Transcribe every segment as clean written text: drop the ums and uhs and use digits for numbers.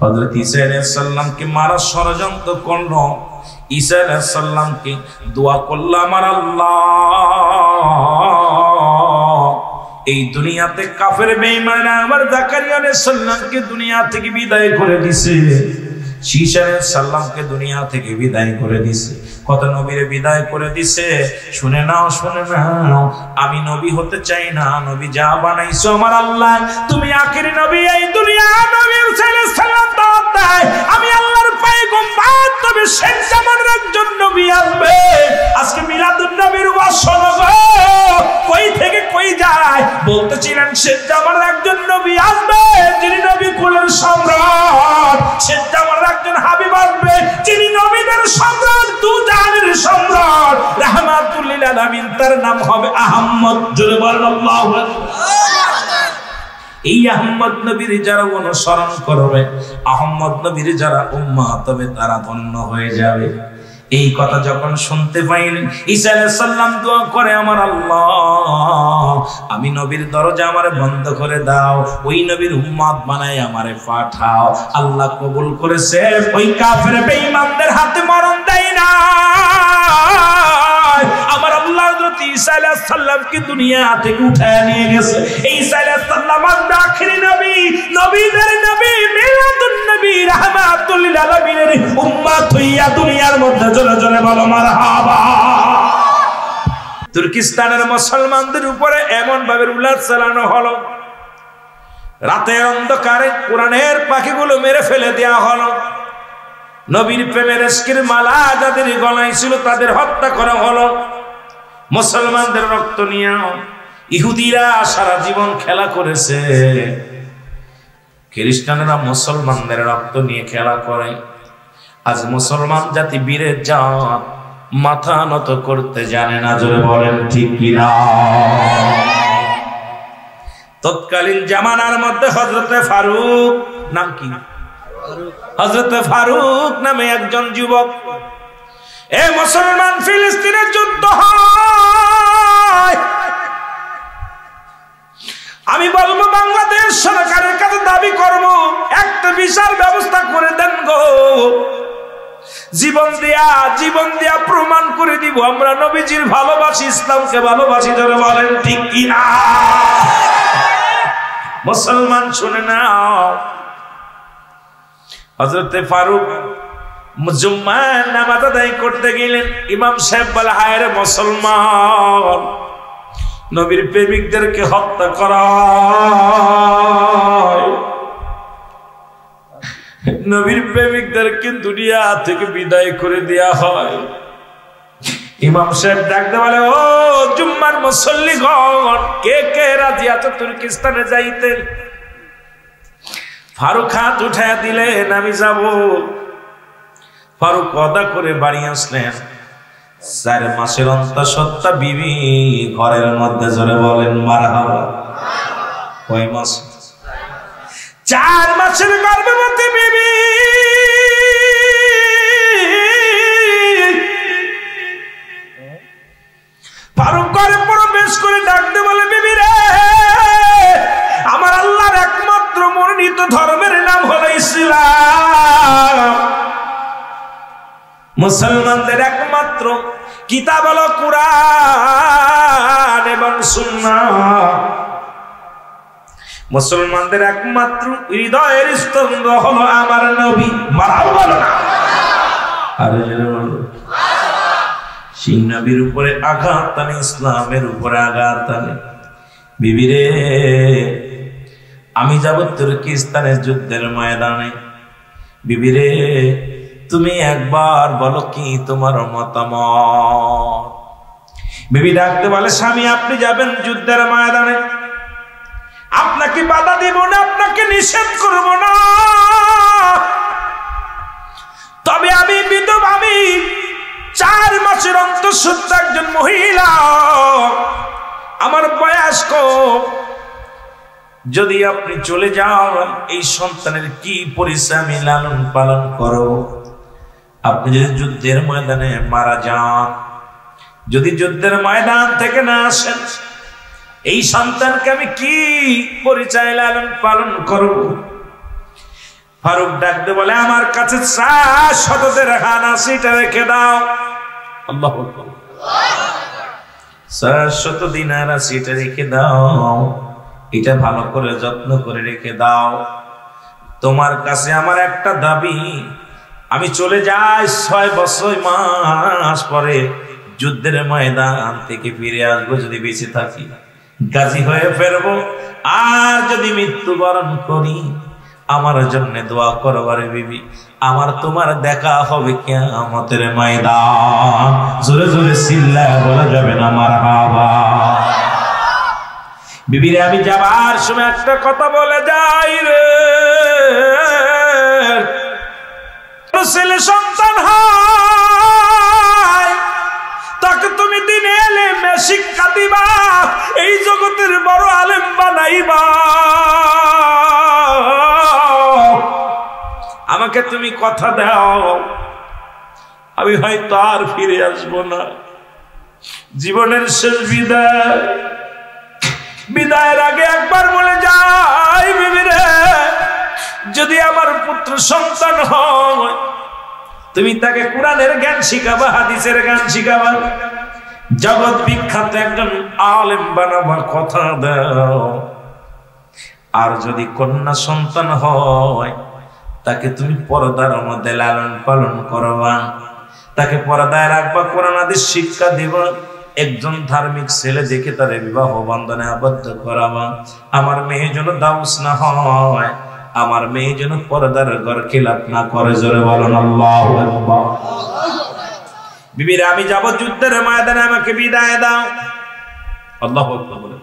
হযরত ঈসা আলাইহিস সালামকে মারার ষড়যন্ত্র করলো। ঈসা আলাইহিস সালামকে দোয়া করল, আমার আল্লাহ এই দুনিয়াতে কাফের বেঈমানরা আমার জাকারিয়া আলাইহিস সালামকে দুনিয়া থেকে বিদায় করে দিয়েছে, ঈসা আলাইহিস সালামকে দুনিয়া থেকে বিদায় করে দিয়েছে, কত নবীরে বিদায় করে দিয়েছে। শুনে নাও, শুনে নাও, আমি নবী হতে চাই না, নবী যা বানাইছো আমার আল্লাহ, তুমি আখেরি নবী এই দুনিয়া। নবী ঈসা আলাইহিস সালাম দাওয়াত দেয়, আমি আল্লাহর পয়গম্বর, তবে শেষ জামানার একজন নবী আসবে। আজকে মিলাদুন নবীর ওয়াজ শোনো গো, কই থেকে কই যায়। বলতেছিলেন শেষ জামানার একজন নবী আসবে, যিনি নবী কুলের সম্রাট। শেষ জামানার একজন হাবিব আসবে, যিনি নবীদের সম্রাট, দু জাহানের সম্রাট, রাহমাতুল লিল আলামিন। তার নাম হবে আহমদ। জোরে বলেন আল্লাহু আকবার। এই আহমদ নবীর যারা অনুসরণ করবে, আহমদ নবীর যারা উম্মত হবে, তারা ধন্য হয়ে যাবে। এই কথা যখন শুনতে পাইলেন, ঈসা আলাইহিস সালাম দোয়া করে, আমার আল্লাহ আমি নবীর দরজা আমারে বন্ধ করে দাও, ওই নবীর উম্মত বানায় আমারে পাঠাও। আল্লাহ কবুল করেছে। ওই কাফের বেঈমানদের হাতে মরণ দেয় না। আমার আল্লাহ হযরত ঈসা আলাইহিস সালামকে দুনিয়া থেকে উঠায় নিয়ে গেছে। ঈসা আলাইহিস সালাম আখিরি নবী, নবীদের নবী, মিলাদুন নবী, রাহমাতুল লিল আলামিনের উম্মত হইয়া দুনিয়ার মধ্যে জোরে জোরে বলো মারহাবা। তুর্কিস্তানের মুসলমানদের উপরে এমন ভাবে রুলাত চালানো হলো, রাতের অন্ধকারে কোরআনের পাখিগুলো মেরে ফেলে দেয়া হলো। নবীর প্রেমের ইশকের মালা যাদের গলায় ছিল তাদের হত্যা করা হলো। মুসলমানদের রক্ত নিয়ে ইহুদিরা সারা জীবন খেলা করেছে, খ্রিস্টানেরা মুসলমানদের রক্ত নিয়ে খেলা করে। আজ মুসলমান জাতি বীরের জাত, মাথা নত করতে জানে না। জোরে বলেন ঠিক কিনা? তৎকালীন জামানার মধ্যে হযরতে ফারুক, নাম কি? হযরতে ফারুক নামে একজন যুবক, এ মুসলমান ফিলিস্তিনের যুদ্ধ হয়, আমি বলবো বাংলাদেশ সরকারের কাছে দাবি করব, একটা বিশাল ব্যবস্থা করে দেন গো। জীবন দিয়া প্রমাণ করে দিব আমরা নবীজির ভালোবাসি, ইসলামকে ভালোবাসি। ধরে বলেন ঠিক কিনা? মুসলমান শুনে নাও, হযরতে ফারুক জুম্মার নামাজ আদায় করতে গেলেন। ইমাম সাহেব বলে, হায় রে মুসলমান, নবীর প্রেমিকদেরকে হত্যা করা, নবীর প্রেমিকদেরকে দুনিয়া থেকে বিদায় করে দেয়া হয়। ইমাম সাহেব ডাকতে বলে, ও জুম্মার মুসল্লিগণ, কে কে রাজি আছো তুর্কিস্তানে যাইতে? ফারুক হাত উঠায়া দিলেন, আমি যাব। ফারুক ওয়াদা করে বাড়ি আসলেন। 4 মাসের অন্তঃসত্ত্বা বিবি ঘরের মধ্যে। জোরে বলেন মারহাবা। কয় মাস? 4 মাসের গর্ভবতী বিবি। ফারুক ঘরে প্রবেশ করে ডাকতে বলে, বিবি রে, আমার আল্লাহর একমাত্র মনোনীত ধর্মের নাম হলো ইসলাম। মুসলমানদের একমাত্র কিতাব হলো কুরআন এবং সুন্নাহ। মুসলমানদের একমাত্র হৃদয়ের স্তম্ভ হলো আমার নবী। মারাও বলো না, আরে বলো। সেই নবীর উপরে আঘাত টানে, ইসলামের উপরে আঘাত টানে। বিবি রে, আমি যাব তুর্কিস্তানের যুদ্ধের ময়দানে। বিবি রে, তুমি একবার বলো কি তোমার মতামত? বিবি ডাকতে বলে, স্বামী আপনি যাবেন যুদ্ধের ময়দানে, আপনাকে বাধা দিব না, আপনাকে নিষেধ করব না, তবে আমি বিধবা, আমি 4 মাসের অন্তঃসত্ত্বা একজন মহিলা, আমার বয়স কম। যদি আপনি চলে যান, এই সন্তানের কি পরিচয় আমি লালন পালন করব? আপনি যদি যুদ্ধের ময়দানে মারা যান, যদি যুদ্ধের ময়দান থেকে না আসেন, এই সন্তানকে আমি কি পরিচয় লালন পালন করব? ফারুক ডাকতে বলে আমার কাছে 400 দিরহাম আছে, এটা রেখে দাও। আল্লাহু আকবার। 400 দিনার আছে, এটা রেখে দাও, এটা ভালো করে যত্ন করে রেখে দাও। তোমার কাছে আমার একটা দাবি, আমি চলে যাই 6 বছর মাস পরে যুদ্ধের ময়দান থেকে ফিরে আসবো, যদি বেঁচে থাকি গাজী হয়ে ফেরবো, আর যদি মৃত্যুবরণ করি আমার জন্য দোয়া করবার বিবি, আমার তোমার দেখা হবে কিয়ামতের ময়দান। জোরে জোরে চিল্লায় বলা যাবে না মারহাবা। বিবিরে আমি যাবার সময় একটা কথা বলে যাই রে, ছেলে সন্তান হয় তাকে তুমি দিনে এলেমে শিক্ষা দিবা, এই জগতের বড় আলেম বানাইবা। আমাকে তুমি কথা দাও, আমি হয়তো আর ফিরে আসবো না, জীবনের শেষ বিদায়, বিদায়ের আগে একবার বলে যাই বিবিরে, যদি আমার পুত্র সন্তান হয় তুমি তাকে কোরআনের জ্ঞান শিখাবা, হাদিসের জ্ঞান শিখাবা, জগৎ বিখ্যাত একজন আলেম বানাবা, কথা দাও। আর যদি কন্যা সন্তান হয় তাকে তুমি পর্দার মধ্যে লালন পালন করবা, তাকে পর্দায় রাখবা, কোরআন হাদিস শিক্ষা দিবা, একজন ধার্মিক ছেলে দেখে তার বিবাহ বন্ধনে আবদ্ধ করাবা। আমার মেয়ে যেন দাউস না হয়, আমার মেয়ে যেন পর্দার ঘর খিলাফ না করে। জোরে বলেন আল্লাহু আকবার। বিবিরা আমি যাব যুদ্ধের ময়দানে, আমাকে বিদায় দাও। আল্লাহু আকবার বলে।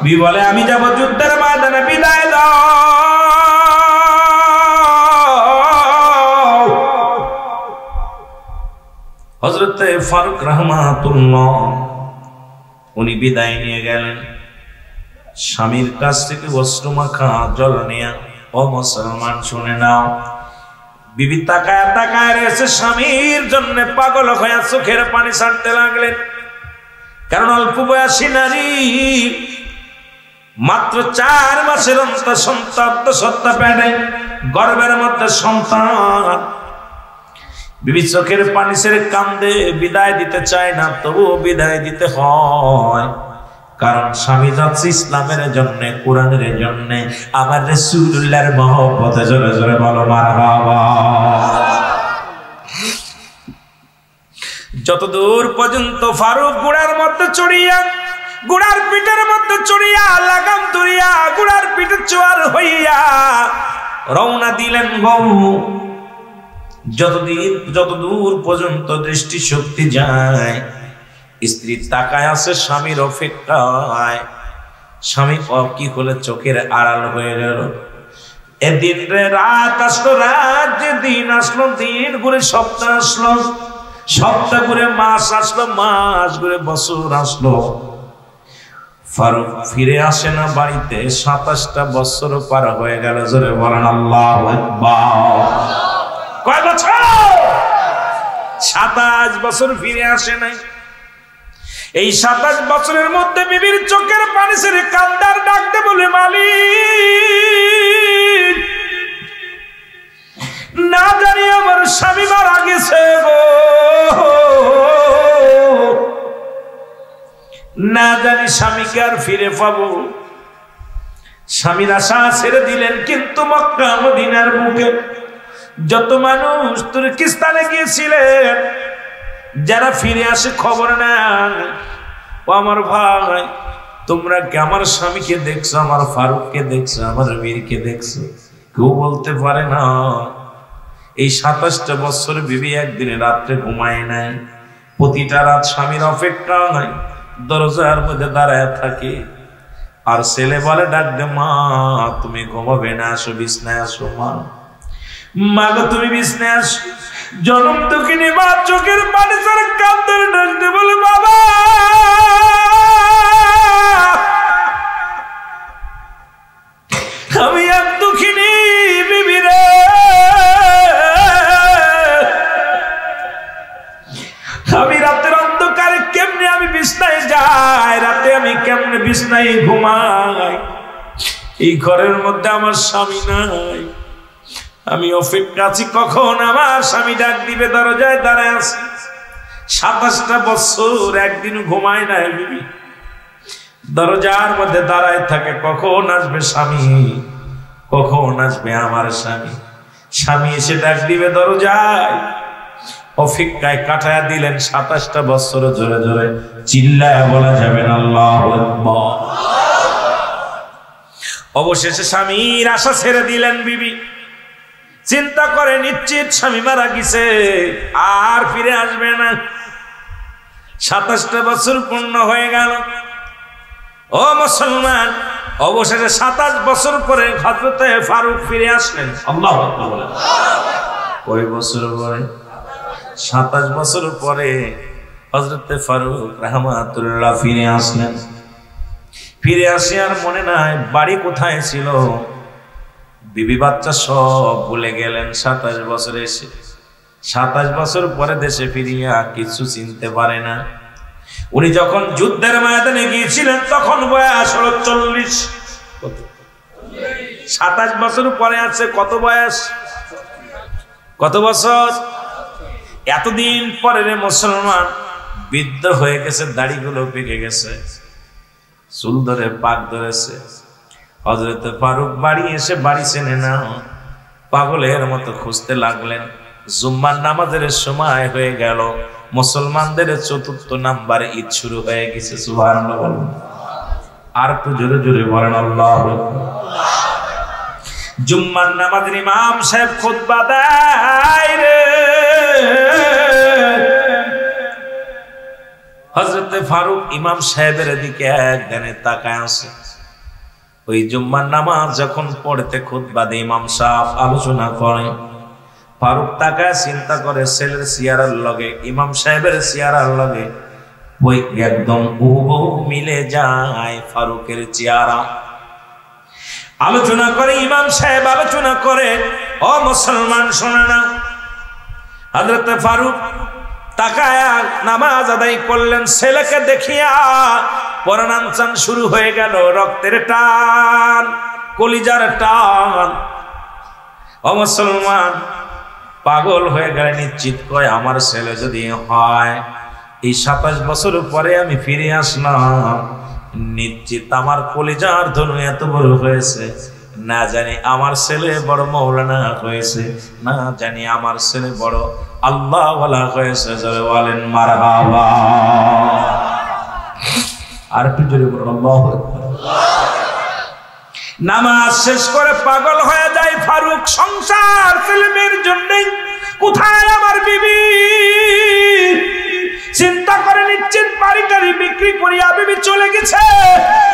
বিবি বলে আমি যাব যুদ্ধের ময়দানে, বিদায় দাও। হযরত ফারুক রাহমাতুল্লাহ উনি বিদায় নিয়ে গেলেন। স্বামীর কাছ থেকে অশ্রু মাখা জল নিয়ে, ও মুসলমান শুনে নাও, বিবি তাকায় তাকায় রয়েছে, স্বামীর জন্য পাগল হয়ে চোখের পানি ছাড়তে লাগলেন। কারণ অল্প বয়সী নারী, মাত্র 4 মাসের সন্তান পেটে, গর্ভের মধ্যে সন্তান। বিবি চোখের পানি ছেড়ে কান্দে, বিদায় দিতে চায় না, তবুও বিদায় দিতে হয়। কারণ স্বামী যাচ্ছে ইসলামের জন্য, কোরআনের জন্য, আমার রাসূলুল্লাহর মহব্বতে। জোরে জোরে বলো মারহাবা। যতদূর পর্যন্ত ফারুক ঘোড়ার মধ্যে চড়িয়া, ঘোড়ার পিঠের মধ্যে চড়িয়া, লাগাম ধরিয়া ঘোড়ার পিঠে চোয়ার হইয়া রওনা দিলেন গো। যতদূর পর্যন্ত দৃষ্টি শক্তি যায়, স্ত্রী তাকায় আছে স্বামীর অপেক্ষায়। স্বামী কি হলে চোখের আড়াল হয়ে গেল। এদিন রে রাত আসলো, রাত যে দিন আসলো, দিন ঘুরে সপ্তাহ আসলো, সপ্তাহ ঘুরে মাস আসলো, মাস ঘুরে বছর আসলো। ফারুক ফিরে আসে না বাড়িতে। 27টা বছর পার হয়ে গেল। জোরে বলেন আল্লাহু আকবার। কয় বছর? 27 বছর ফিরে আসে নাই। এই 27 বছরের মধ্যে বিবির চোখের পানি ছেড়ে কান্দার ডাকতে বলে, মালিক না জানি আমার স্বামী মারা গেছে গো, না জানি স্বামীকে আর ফিরে পাবো। স্বামীর আশা ছেড়ে দিলেন, কিন্তু মক্কা মদিনার বুকে যত মানুষ তুর্কিস্তানে গিয়েছিলেন, যারা ফিরে আসে খবর নাই। ও আমার ভাই, তোমরা কি আমার স্বামীকে দেখছো, আমার ফারুককে দেখছো, আমার বীরকে দেখছো? কেউ বলতে পারে না। এই 27টা বছর বিবি একদিনে রাত্রে ঘুমায় নাই। প্রতিটা রাত স্বামীর অপেক্ষা নাই, দরজার মধ্যে দাঁড়ায় থাকে। আর ছেলে বলে ডাক দে, মা তুমি ঘুমাবে না, আসো বিছনায় আসো। মা গো তুমি বিছনায় আসো। জনম দুঃখিনী মা চোখের পানি ছেড়ে কাঁদতে ডাকতে বলে, বাবা আমি এক দুঃখিনী বিবি রে, আমি রাতের অন্ধকারে কেমনে আমি বিছনায় যাই, রাতে আমি কেমনে বিছনায় ঘুমাই। এই ঘরের মধ্যে আমার স্বামী নাই, আমি অপেক্ষা আছি কখন আমার স্বামী ডাক দিবে, দরজায় দাঁড়ায় আছি। 27টা বছর একদিন ঘুমায় নাই বিবি, দরজার মধ্যে দাঁড়ায় থাকে কখন আসবে স্বামী, কখন আসবে আমার স্বামী। স্বামী এসে ডাক দিবে দরজায়, অপেক্ষায় কাটায়া দিলেন 27টা বছর। জোরে জোরে চিল্লায় বলা যাবে না আল্লাহু আকবার। অবশেষে স্বামীর আশা ছেড়ে দিলেন বিবি, চিন্তা করে নিশ্চিত স্বামী মারা গেছে, আর ফিরে আসবে না। 27টা বছর পূর্ণ হয়ে গেল। ও মুসলমান, অবশেষে 27 বছর পরে হযরতে ফারুক ফিরে আসলেন। আল্লাহু আকবার বলেন। কয় বছর পরে? 27 বছর পরে হযরতে ফারুক রাহমাতুল্লাহ ফিরে আসলেন। ফিরে আসি আর মনে নাই বাড়ি কোথায় ছিল, বিবি বাচ্চা সব ভুলে গেলেন। 27 বছর এসে 27 বছর পরে দেশে ফিরিয়া কিছু চিনতে পারে না। উনি যখন যুদ্ধের ময়দানে গিয়েছিলেন তখন বয়স হলো 40। 27 বছর পরে আছে কত বয়স? কত বছর? এতদিন পরে মুসলমান বৃদ্ধ হয়ে গেছে, দাড়িগুলো পেকে গেছে, চুল ধরে পাক ধরেছে। হযরতে ফারুক বাড়ি এসে বাড়ি চেনে না, পাগলের মতো খুঁজতে লাগলেন। জুম্মার নামাজের সময় হয়ে গেল, মুসলমানদের 4র্থ নাম্বার ঈদ শুরু হয়ে গেছে। সুবহানাল্লাহ বলুন। আর একটু জোরে জোরে বলেন আল্লাহু আকবার। জুম্মার নামাজের ইমাম সাহেব খুতবা দেয় রে, হযরতে ফারুক ইমাম সাহেবের দিকে একদানে তাকায় আছে। ওই জুম্মার নামাজ যখন পড়তে খুতবা দিয়ে ইমাম সাহেব আলোচনা করে, ফারুক তাকায় চিন্তা করে ছেলের চেহারার লগে ইমাম সাহেবের চেহারার লগে ওই একদম হুবহু মিলে যায় ফারুকের চেহারা। আলোচনা করে ইমাম সাহেব আলোচনা করে। ও মুসলমান শোনে না, হযরত ফারুক তাকায়া নামাজ আদায় করলেন। ছেলেকে দেখিয়া পরাণ চান শুরু হয়ে গেল, রক্তের টান, কলিজার টান। ও মুসলমান পাগল হয়ে গেলে নিশ্চিত কয় আমার ছেলে যদি হয়, এই 27 বছর পরে আমি ফিরে আসলাম, নিশ্চিত আমার কলিজার ধনু এত বড় হয়েছে, না জানি আমার ছেলে বড় মাওলানা হয়েছে, না জানি আমার ছেলে বড় আল্লাহ ওয়ালা হয়েছে। জোরে বলেন মারহাবা। আর একটু জোরে বলেন আল্লাহু আকবার। নামাজ শেষ করে পাগল হয়ে যায় ফারুক। সংসার ছেলেমেয়ের জন্য কোথায় আমার বিবি? চিন্তা করে নিশ্চিত বাড়ি গাড়ি বিক্রি করিয়া বিবি চলে গেছে,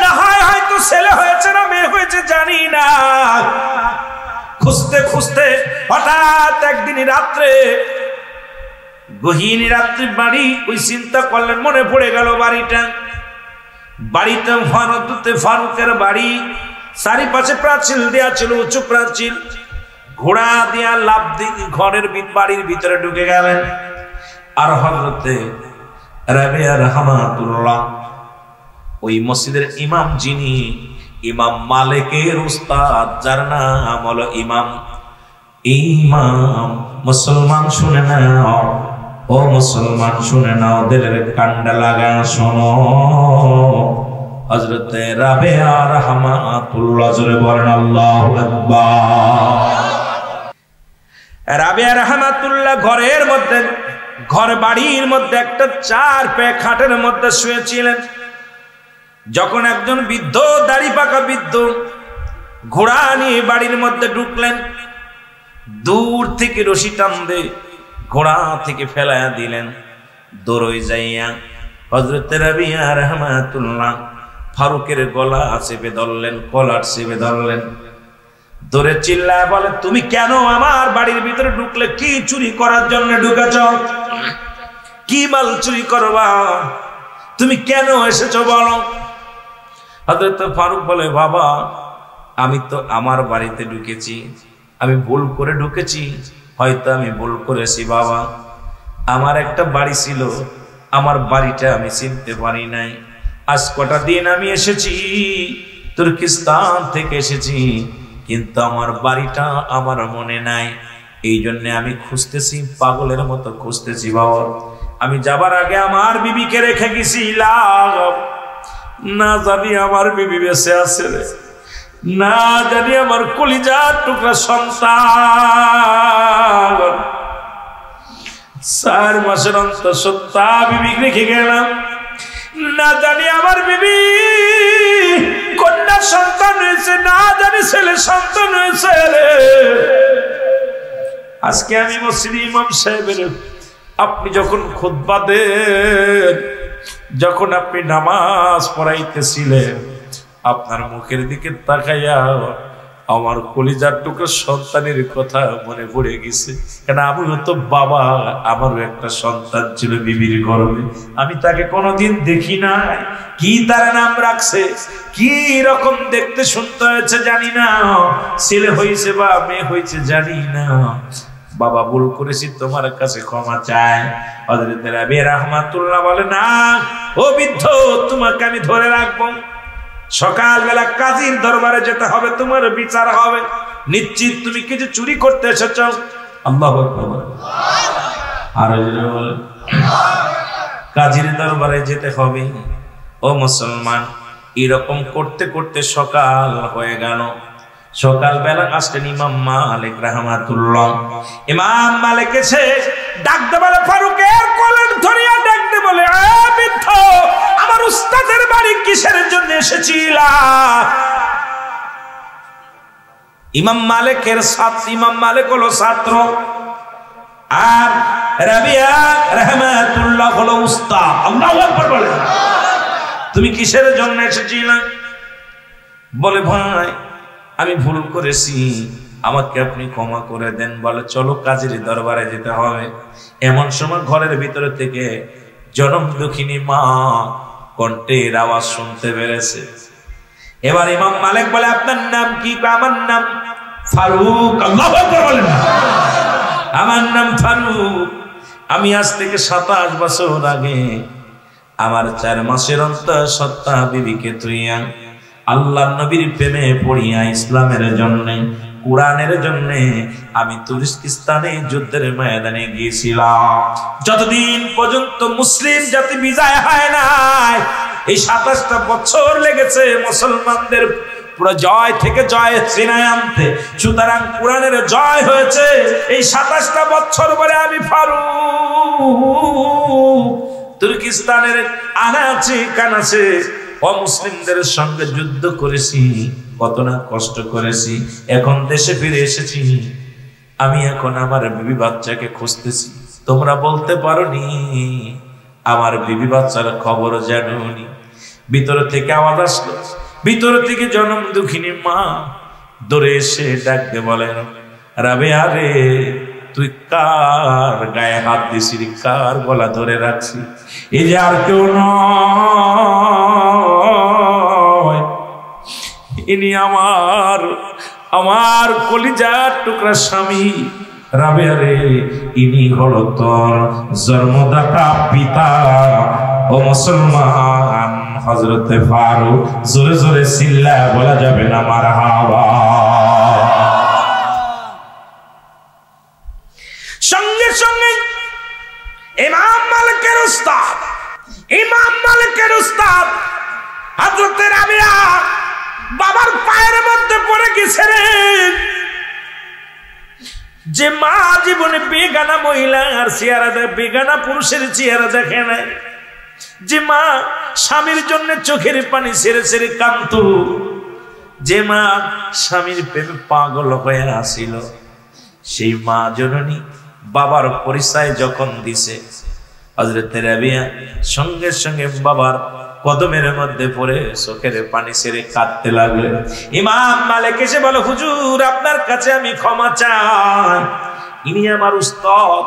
না হয় হয়তো ছেলে হয়েছে না মেয়ে হয়েছে জানি না। খুঁজতে খুঁজতে হঠাৎ একদিন রাত্রে, গহীন রাত্রি বাড়ি, ওই চিন্তা করলেন, মনে পড়ে গেল বাড়িটা। বাড়িতে ফারুকের বাড়ি, চারিপাশে প্রাচীর দেয়া ছিল, উঁচু প্রাচীর। ঘোড়া দিয়া লাফ দিয়ে ঘরের বাড়ির ভিতরে ঢুকে গেলেন। আর হযরতে রাবিয়া রাহমাতুল্লাহ, ওই মসজিদের ইমাম, যিনি ইমাম মালিকের উস্তাদ, যার নাম হলো ইমাম মুসলমান শুনে নাও, ও মুসলমান শুনে নাও, দিলের কান্ডা লাগা শোনো। হযরতে রাবিয়া রাহমাতুল্লাহ, জোরে বলেন আল্লাহু আকবার। রাবিয়া রাহমাতুল্লাহ ঘরের মধ্যে, ঘর বাড়ির মধ্যে একটা 4 পায়ে খাটের মধ্যে শুয়েছিলেন। যখন একজন বৃদ্ধ, দাড়ি পাকা বৃদ্ধ, ঘোড়া নিয়ে বাড়ির মধ্যে ঢুকলেন, দূর থেকে রশি টান দিয়ে ঘোড়া থেকে ফেলাইয়া দিলেন। দৌড়ই যাইয়া হযরতে রাবিয়া রাহমাতুল্লাহ ফারুকের গলা চেপে ধরলেন, কলার চেপে ধরলেন। ধরে চিল্লায় বলে, তুমি কেন আমার বাড়ির ভিতরে ঢুকলে? কি চুরি করার জন্য ঢুকেছ? কি মাল চুরি করবা? তুমি কেন এসেছো বলো? হযরত ফারুক বলে, বাবা আমি তো আমার বাড়িতে ঢুকেছি, আমি ভুল করে ঢুকেছি, হয়তো আমি ভুল করেছি বাবা। আমার একটা বাড়ি ছিল, আমার বাড়িটা আমি চিনতে পারি নাই। আজ কটা দিন আমি এসেছি, তুর্কিস্তান থেকে এসেছি, কিন্তু আমার বাড়িটা আমার মনে নাই। এই জন্য আমি খুঁজতেছি, পাগলের মতো খুঁজতেছি বাবা। আমি যাবার আগে আমার বিবিকে রেখে গেছিলাম, না জানি আমার বিবি বেঁচে আছে রে, না জানি আমার কলিজার টুকরা সন্তান 4 মাসের অন্তঃসত্ত্বা বিবি রেখে গেলাম, না জানি আমার বিবি কন্যা সন্তান হয়েছে, না জানি ছেলে সন্তান হয়েছে রে। আজকে আমি মসজিদে ইমাম সাহেবের, আপনি যখন খুতবা দেন, যখন আপনি নামাজ পড়াইতেছিলেন, আপনার মুখের দিকে তাকাইয়া আমার কলিজার টুকরো সন্তানের কথা মনে পড়ে গেছে। কেন আমিও তো বাবা, আমারও একটা সন্তান ছিল বিবির গর্ভে, আমি তাকে কোনোদিন দেখি নাই। কি তার নাম রাখছে, কি রকম দেখতে শুনতে হয়েছে জানি না, ছেলে হয়েছে বা মেয়ে হয়েছে জানি না। বাবা ভুল করেছি, তোমার কাছে ক্ষমা চাই। হযরত রাবি রাহমাতুল্লাহ বলে, না ও বৃদ্ধ, তোমাকে আমি ধরে রাখবো, সকালবেলা কাজীর দরবারে যেতে হবে, তোমার বিচার হবে, নিশ্চিত তুমি কিছু চুরি করতে এসেছ। আল্লাহু আকবার। আর কাজীর দরবারে যেতে হবে। ও মুসলমান, এরকম করতে করতে সকাল হয়ে গেল। সকালবেলা আসলেন ইমাম মালিক রাহমাতুল্লাহ। ইমাম মালিক এসে ডাকতে বলে, ফারুকের কলার ধরিয়া ডাকতে বলে, বৃদ্ধ, আমার উস্তাদের বাড়ি কিসের জন্য এসেছিলা? ইমাম মালিকের ছাত্র, ইমাম মালিক হলো ছাত্র, আর রাবিয়া রাহমাতুল্লাহ হলো উস্তাদ। আল্লাহু আকবার বলে, তুমি কিসের জন্য এসেছিলা? বলে, ভাই আমি ভুল করেছি, আমাকে আপনি ক্ষমা করে দেন। বলে, চলো কাজীর দরবারে যেতে হবে। এমন সময় ঘরের ভিতরে থেকে জনম দুঃখিনী মা কণ্ঠের আওয়াজ শুনতে পেরেছে। এবার ইমাম মালিক বলে, আপনার নাম কি? আমার নাম ফারুক। আল্লাহু আকবার বলেন, আমার নাম ফারুক। আমি আজ থেকে 27 বছর আগে আমার 4 মাসের অন্তঃসত্ত্বা বিবিকে তুইয়া আল্লাহর নবীর প্রেমে পড়িয়া ইসলামের জন্য, কোরআনের জন্য আমি তুর্কিস্তানে যুদ্ধের ময়দানে গিয়েছিলাম। যতদিন পর্যন্ত মুসলিম জাতি বিজয় হয় নাই, এই 27টা বছর লেগেছে মুসলমানদের পুরো জয় থেকে জয় চিনায় আনতে। সুতরাং কোরআনের জয় হয়েছে এই 27টা বছর বলে আমি ফারুক তুর্কিস্তানের আনাচে কানাচে অমুসলিমদের সঙ্গে যুদ্ধ করেছি, কত না কষ্ট করেছি। এখন দেশে ফিরে এসেছি, আমি এখন আমার বিবি বাচ্চাকে খুঁজতেছি। তোমরা বলতে পারোনি আমার বিবি বাচ্চার খবর জানোনি? ভিতর থেকে আওয়াজ আসলো, ভিতর থেকে জনম দুঃখিনী মা দৌড়ে এসে ডাকতে বলেন, রাবেয়া রে, তুই কার গায়ে হাত দিছিলি, কার গলা ধরে রাখছি? এই যে আর কেউ নয়, ইনি আমার কলিজার টুকরা স্বামী। রাবেয়া রে, ইনি হলো তোর জন্মদাতা পিতা। ও মুসলমান, হযরতে ফারুক। জোরে জোরে চিল্লায় বলা যাবে না মারহাবা। সঙ্গে সঙ্গে ইমাম মালিকের উস্তাদ হযরতে রাবিয়া বাবার পায়ের মধ্যে পড়ে গেছে রে। যে মা জীবনে বেগানা মহিলার চেহারা, বেগানা পুরুষের চেহারা দেখে নাই, যে মা স্বামীর জন্য চোখের পানি ছেড়ে ছেড়ে কাঁদত, যে মা স্বামীর প্রেমে পাগল হয়ে আসিল, সেই মা জননী বাবার পরিচয় যখন দিছে, হযরতে রাবিয়া সঙ্গে সঙ্গে বাবার কদমের মধ্যে পড়ে চোখের পানি ছেড়ে কাঁদতে লাগলে। ইমাম মালিক এসে বলে, হুজুর, আপনার কাছে আমি ক্ষমা চাই, ইনি আমার উস্তাদ।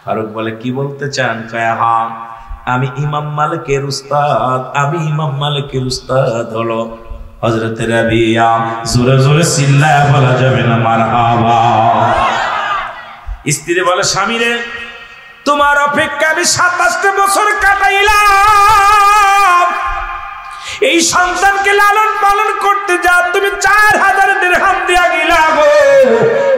ফারুক বলে, কি বলতে চান? হ্যাঁ, আমি ইমাম মালিকের উস্তাদ, আমি ইমাম মালিকের উস্তাদ হলো হযরতে রাবিয়া। জোরে জোরে চিল্লায় বলা যাবে না মারহাবা। স্ত্রী বলে, স্বামী রে, তোমার অপেক্ষা আমি 27টা বছর কাটাইলাম, এই সন্তানকে লালন পালন করতে যা তুমি 4000 দিরহাম দিয়া গিলা গো,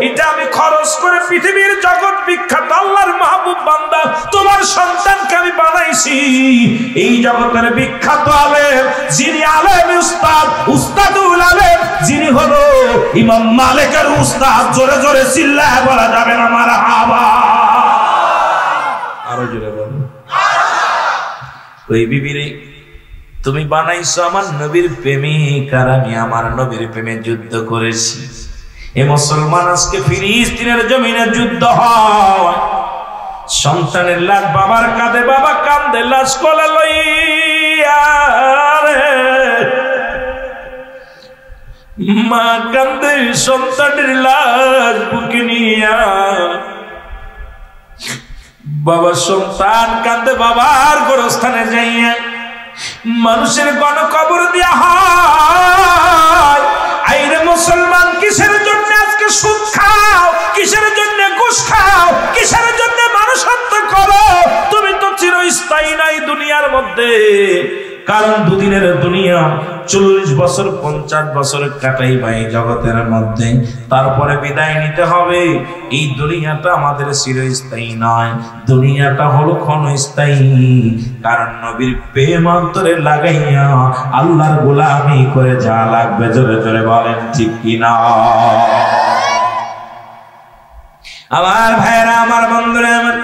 এটা আমি খরচ করে পৃথিবীর জগৎ বিখ্যাত আল্লাহর মাহবুব বান্দা তোমার সন্তানকে আমি বানাইছি। এই জগতের বিখ্যাত আলেম যিনি আলেম উস্তাদ, উস্তাদুল আলেম যিনি হলো ইমাম মালিকের উস্তাদ, জোরে জোরে চিল্লায় বলা যাবে না মারহাবা। আরো জোরে বলো। ওই বিবিরে তুমি বানাইছো আমার নবীর প্রেমিক, আর আমি আমার নবীর প্রেমে যুদ্ধ করেছি। এ মুসলমান আজকে ফিলিস্তিনের জমিনে যুদ্ধ হয়, সন্তানের লাশ বাবার কাঁধে, বাবা কান্দে লাশ কোলে লইয়া, মা কান্দে সন্তানের লাশ বুকে নিয়া, বাবা সন্তান কান্দে বাবার গোরস্থানে যাইয়া, মানুষের গণকবর দিয়া হয়। আইরে মুসলমান, কিসের জন্য আজকে সুদ খাও, কিসের জন্য ঘুষ খাও, কিসের জন্য মানুষ হত্যা করো? তুমি তো চিরস্থায়ী নাই দুনিয়ার মধ্যে। কারণ দুদিনের দুনিয়া, 40 বছর 50 বছর কাটাইবা এই জগতের মধ্যে, তারপরে বিদায় নিতে হবে। এই দুনিয়াটা আমাদের চিরস্থায়ী নয়, দুনিয়াটা হলো ক্ষণস্থায়ী। কারণ নবীর প্রেম অন্তরে লাগাইয়া আল্লাহর গোলামি করে যা লাগবে, জোরে জোরে বলেন ঠিক কিনা? আমার ভাইরা, আমার বন্ধুরা আমার,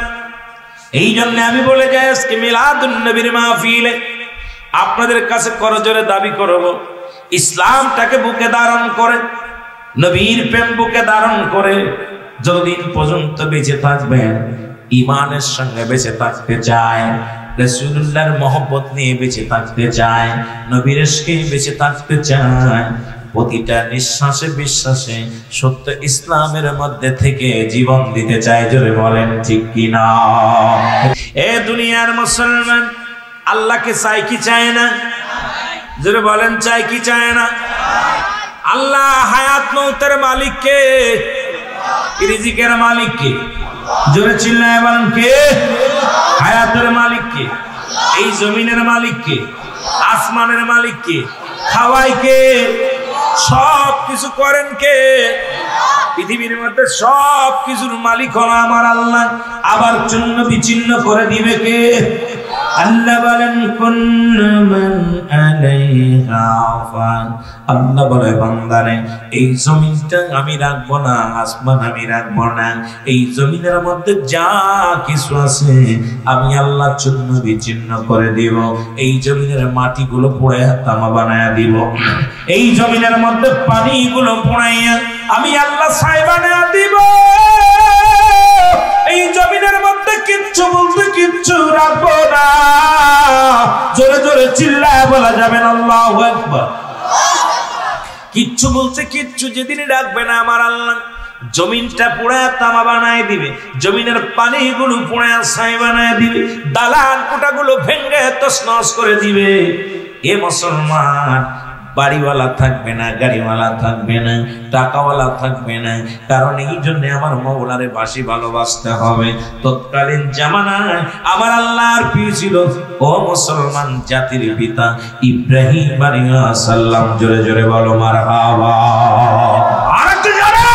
এই জন্য আমি বলে যাই আজকে মিলাদুন নবীর মাহফিলে আপনাদের কাছে করজোরে দাবি করব, ইসলামটাকে বুকে ধারণ করে, নবীর প্রেম বুকে ধারণ করে যতদিন পর্যন্ত বেঁচে থাকবেন, ঈমানের সঙ্গে বেঁচে থাকতে চায়, রাসূলুল্লাহর মহব্বত নিয়ে বেঁচে থাকতে চায়, নবীর ইশকে বেঁচে থাকতে চায়, প্রতিটা নিঃশ্বাসে বিশ্বাসে সত্য ইসলামের মধ্যে থেকে জীবন দিতে চায়, জোরে বলেন ঠিক কিনা? এ দুনিয়ার মুসলমান, আল্লাহকে চাই কি চায় না? জোরে বলেন, চাই কি চায় না? আল্লাহ হায়াত মৌতের মালিক কে? রিজিকের মালিক কে? জোরে চিল্লায় বলেন কে? হায়াতের মালিক কে? এই জমিনের মালিক কে? আসমানের মালিক কে? খাওয়াই কে? সব কিছু করেন কে? পৃথিবীর মধ্যে সব কিছুর মালিক হলো আমার আল্লাহ। আবার চূর্ণ বিচ্ছিন্ন করে দিবে কে? আল্লাহ বলেন কুল্লু মান আলাইহা ফান। আল্লাহ বলে বান্দারে, এই জমিনটা আমি রাখবো না, আসমান আমি রাখবো না, এই জমিনের মধ্যে যা কিছু আছে আমি আল্লাহ চূর্ণ বিচ্ছিন্ন করে দিব। এই জমিনের মাটিগুলো পোড়াইয়া তামা বানায়া দিব, এই জমিনের মধ্যে পানিগুলো পোড়াইয়া আমি আল্লাহ ছাই বানায়া দিব। এই জমিনের মধ্যে কিচ্ছু বলতে কিচ্ছু রাখবো না। জোরে জোরে চিল্লায় বলা যাবে না আল্লাহু আকবার। কিচ্ছু বলতে কিচ্ছু যেদিন রাখবে না আমার আল্লাহ, জমিনটা পোড়ায় তামা বানায় দিবে, জমিনের পানিগুলো পোড়ায় ছাই বানায় দিবে, দালান কোটাগুলো ভেঙে তছনছ করে দিবে। এ মুসলমান, বাড়িওয়ালা থাকবে না, গাড়িওয়ালা থাকবে না, টাকাওয়ালা থাকবে না। কারণ এই জন্য আমার মওলারে বাসি ভালোবাসতে হবে। তৎকালীন জামানায় আমার আল্লাহর প্রিয় ছিল ও মুসলমান জাতির পিতা ইব্রাহিম আলাইহিস সালাম। জোরে জোরে বলো মারহাবা। আরেকটু জোরে।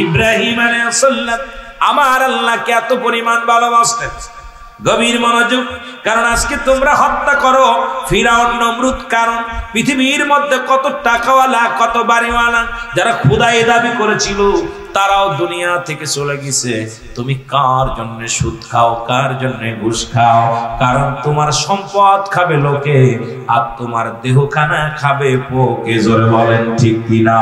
ইব্রাহিম আলাইহিস সালাম আমার আল্লাহকে এত পরিমাণ ভালোবাসতেন। গভীর মনোযোগ, কারণ আজকে তোমরা হত্যা করো ফিরাউন নমরুদ, কারণ পৃথিবীর মধ্যে কত টাকাওয়ালা কত বাড়িওয়ালা যারা খোদাই দাবি করেছিল তারাও দুনিয়া থেকে চলে গেছে। তুমি কার জন্য সুদ খাও, কার জন্য ঘুষ খাও? কারণ তোমার সম্পদ খাবে লোকে, আর তোমার দেহখানা খাবে পোকে। জোরে বলেন ঠিক কিনা?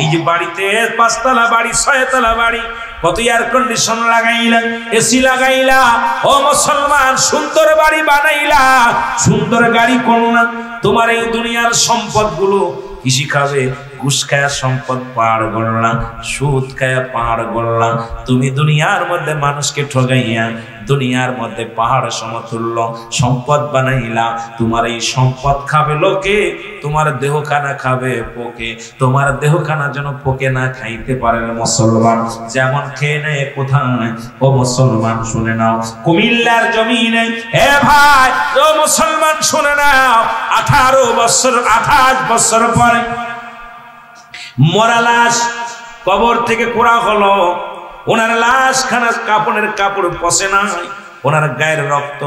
এই যে বাড়িতে 5 তলা বাড়ি, 6 তলা বাড়ি, কত এয়ার কন্ডিশন লাগাইলা, এসি লাগাইলা, ও মুসলমান সুন্দর বাড়ি বানাইলা, সুন্দর গাড়ি করলা, তোমার এই দুনিয়ার সম্পদ গুলো কৃষি খাবে, ঘুষ খায়া সম্পদ পাহাড় গড়লা, সুদ খায়া পাহাড় গড়লা। তুমি দুনিয়ার মধ্যে মানুষকে ঠগাইয়া দুনিয়ার মধ্যে পাহাড় সমতুল্য সম্পদ বানাইলা। তোমার এই সম্পদ খাবে লোকে, তোমার দেহখানা খাবে পোকে। তোমার দেহখানা যেন পোকে না খাইতে পারে মুসলমান, যেমন খেয়ে নেয় কোথায়। ও মুসলমান শুনে নাও, কুমিল্লার জমিনে এ ভাই ও মুসলমান শুনে নাও, 28 বছর পরে মরা লাশ কবর থেকে কোড়া হলো। ওনার লাশ খানা কাপড়ের কাপড় পচে নাই, ওনার গায়ের রক্ত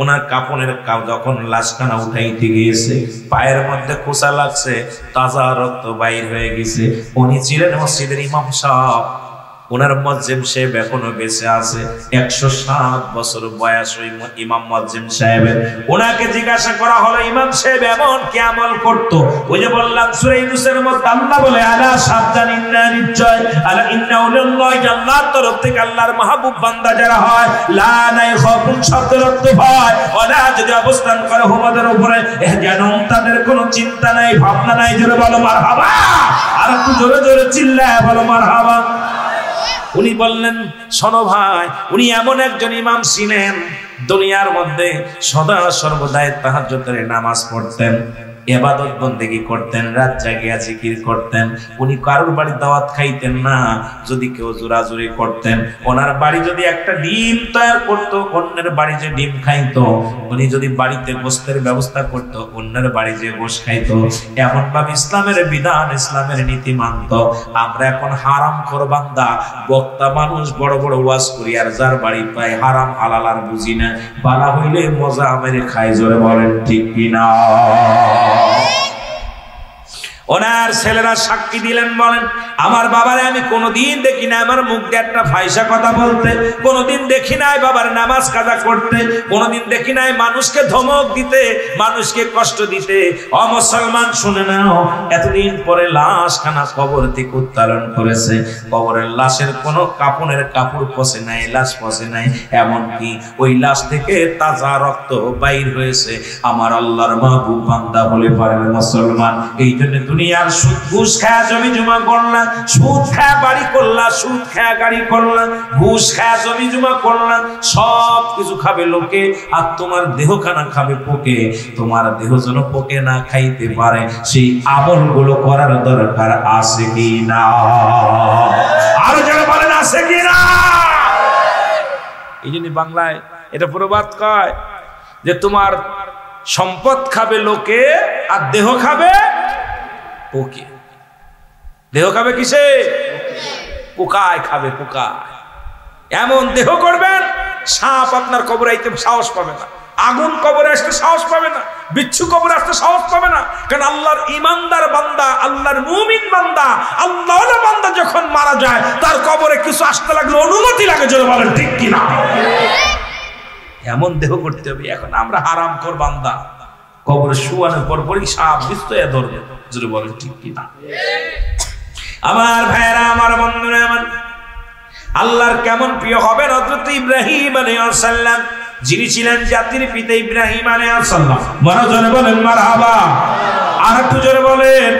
ওনার কাপড়ের যখন লাশখানা উঠাইতে গিয়েছে পায়ের মধ্যে খোঁচা লাগছে, তাজা রক্ত বাইর হয়ে গেছে। উনি ছিলেন মসজিদের ইমাম সাহেব, ওনার মুয়াজ্জিম সাহেব এখনো বেঁচে আছে। 107 বছর বয়স ওই ইমাম মুয়াজ্জিম সাহেবের। ওনাকে জিজ্ঞাসা করা হলো, ইমাম সাহেব এমন কি আমল করতো? ওই যে বললাম সূরা ইউনূসের মধ্যে আল্লাহ বলে, আলা সাবধান, ইন্না নিশ্চয়, আলা ইন্না উলিল্লাহি, আল্লাহর তরফ থেকে আল্লাহর মাহবুব বান্দা যারা হয়, লা নাই খাফুন শব্দের অর্থ হয় ওরা যদি অবস্থান করে হুমাদের উপরে যেন তাদের কোনো চিন্তা নাই, ভাবনা নাই। জোরে বলো মারহাবা, আর একটু জোরে জোরে চিল্লায় বলো মারহাবা। উনি বললেন, শোনো ভাই, উনি এমন একজন ইমাম ছিলেন দুনিয়ার মধ্যে সদা সর্বদাই তাহাজ্জুদের নামাজ পড়তেন, ইবাদত বন্দেগী করতেন, রাত জাগিয়া জিকির করতেন। উনি কারোর বাড়ি দাওয়াত খাইতেন না, যদি কেউ জোরাজুরি করতেন। ওনার বাড়ি যদি একটা ডিম তৈরি করতো, অন্যের বাড়ি যে ডিম খাইতো। উনি যদি বাড়িতে গোশতের ব্যবস্থা করতো, অন্যের বাড়ি যে গোশত খাইতো। এমন ভাবে ইসলামের বিধান, ইসলামের নীতি মানত। আমরা এখন হারাম খোর বান্দা, বক্তা মানুষ, বড় বড় ওয়াজ করি, আর যার বাড়ি পাই হারাম হালাল আর বুঝি না। বালা হইলে মজা মেরে খাই। জোরে বলেন ঠিক কিনা? ওনার ছেলেরা সাক্ষী দিলেন, বলেন, আমার বাবারে আমি কোনোদিন দেখি না আমার মুখ দিয়ে একটা ফাইসা কথা বলতে, কোনোদিন দেখি নাই বাবার নামাজ কাজা করতে, কোনোদিন দেখি নাই মানুষকে ধমক দিতে, মানুষকে কষ্ট দিতে। ও মুসলমান শুনে নাও, এতদিন পরে লাশ খানা কবর থেকে উত্তোলন করেছে। কবরের লাশের কোনো কাপড়ের কাপড় পচে নাই, লাশ পচে নাই, এমনকি ওই লাশ থেকে তাজা রক্ত বাইর হয়েছে। আমার আল্লাহর মাহবুব বান্দা বলে পারেন মুসলমান, এই জন্য দুনিয়ার সুদ ঘুষ খায়া জমি জমা করলা, সুদ খায়া বাড়ি করলা, সুদ খায়া গাড়ি করলা, ঘুষ খায়া জমি জমা করলা, সব কিছু খাবে লোকে, আর তোমার দেহখানা খাবে পোকে। তোমার দেহ যেন পোকে না খাইতে পারে, সেই আমলগুলো করার দরকার আছে কি না? আরো যারা বলেন আছে কি না? এই জন্য বাংলায় এটা প্রবাদ কয় যে তোমার সম্পদ খাবে লোকে, আর দেহ খাবে পোকে। দেহ খাবে কিসে? পোকায় খাবে, পোকায়। এমন দেহ করবেন, সাপ আপনার কবরে আইতে সাহস পাবে না, আগুন কবরে আসতে সাহস পাবে না, বিচ্ছু কবরে আসতে সাহস পাবে না। কারণ আল্লাহর ইমানদার বান্দা, আল্লাহর মুমিন বান্দা, আল্লাহওয়ালা বান্দা যখন মারা যায়, তার কবরে কিছু আসতে লাগলে অনুমতি লাগে। জোরে বলেন ঠিক কিনা? এমন দেহ করতে হবে। এখন আমরা হারামখোর বান্দা, কবরে শুয়ানোর পরপরই সাপ বিস্তয়া ধরবে। জোরে বলেন ঠিক কিনা? আমার ভাইরা, আমার বন্ধুরা, আমার আল্লাহর কেমন প্রিয় হবেন হযরত ইব্রাহিম আলাইহিস সালাম, যিনি ছিলেন জাতির পিতা ইব্রাহিম আলাইহিস সালাম। বড় জোরে বলেন মারহাবা, আর একটু জোরে বলেন।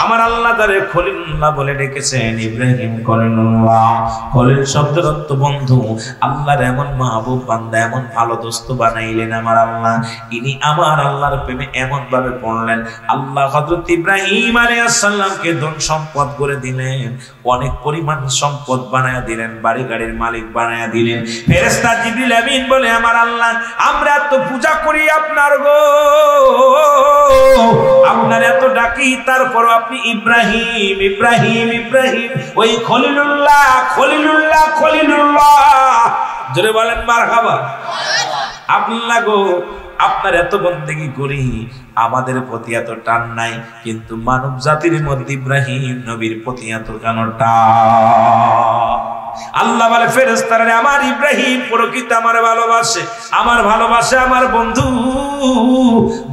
আমার আল্লাহ তারে খলিলুল্লাহ বলে ডেকেছেন। ইব্রাহিম খলিলুল্লাহ, খলিল শব্দের অর্থ বন্ধু। আল্লাহর এমন মাহবুব বান্দা, এমন ভালো দোস্ত বানাইলেন আমার আল্লাহ। ইনি আমার আল্লাহর প্রেমে এমন ভাবে পড়লেন, আল্লাহ হযরত ইব্রাহিম আলাইহিস সালামকে ধন সম্পদ করে দিলেন, অনেক পরিমাণ সম্পদ বানায়া দিলেন, বাড়ি গাড়ির মালিক বানায়া দিলেন। ফেরেশতা জিবরিল আমিন বলে, আমার আল্লাহ, আমরা তো পূজা করি আপনার গো, আপনার এত ডাকি, তারপর আপনি ইব্রাহিম ইব্রাহিম ইব্রাহিম, ওই খলিলুল্লাহ খলিলুল্লাহ খলিলুল্লাহ। জোরে বলেন মারহাবা। আল্লাহ গো, আপনার এত বন্দেগী করি, আমাদের প্রতি এত টান নাই, কিন্তু মানব জাতির মধ্যে ইব্রাহিম নবীর প্রতি এত কেন টান? আল্লাহ বলে ফেরেশতারা, আমার ইব্রাহিম প্রকৃত আমার ভালোবাসে, আমার ভালোবাসে আমার বন্ধু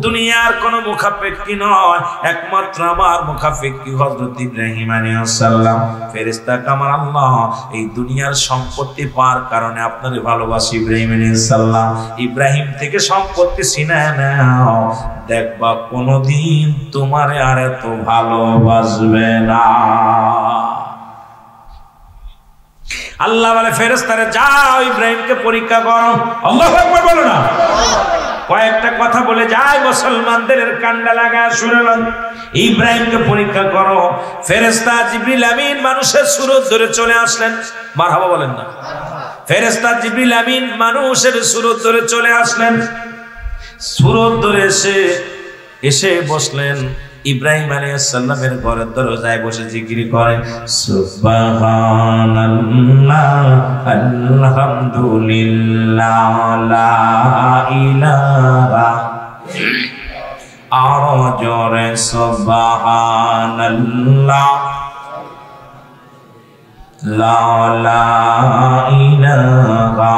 দুনিয়ার কোন মুখাপেক্ষী নয়, একমাত্র আমার মুখাপেক্ষী হযরত ইব্রাহিম আলাইহিস সালাম। ফেরেশতা কামার আল্লাহ এই দুনিয়ার সম্পত্তি পাওয়ার কারণে আপনারে ভালোবাসি ইব্রাহিম আলাইহিস সালাম। ইব্রাহিম থেকে সম্পত্তি ছিনায় নাও, দেখবা কোনদিন তোমারে আর এত ভালোবাসবে না। আল্লাহ বলে ফেরেশতারে যাও ইব্রাহিমকে পরীক্ষা করো। আল্লাহু আকবার বলো না। কয়েকটা কথা বলে যায় মুসলমানদের কান্ডা লাগা শুনলেন। ইব্রাহিমকে পরীক্ষা করো। ফেরেশতা জিবরিল আমিন মানুষের সুরত ধরে চলে আসলেন। মারহাবা বলেন না। ফেরেশতা জিবরিল আমিন মানুষের সুরত ধরে চলে আসলেন। সুরত ধরে এসে বসলেন ইব্রাহিম আলাইহিস সালামের ঘরের দরজায় বসে জিকির করে সুবহানাল্লাহ আলহামদুলিল্লাহ লা ইলাহা আরো জোরে সুবহানাল্লাহ লা ইলাহা।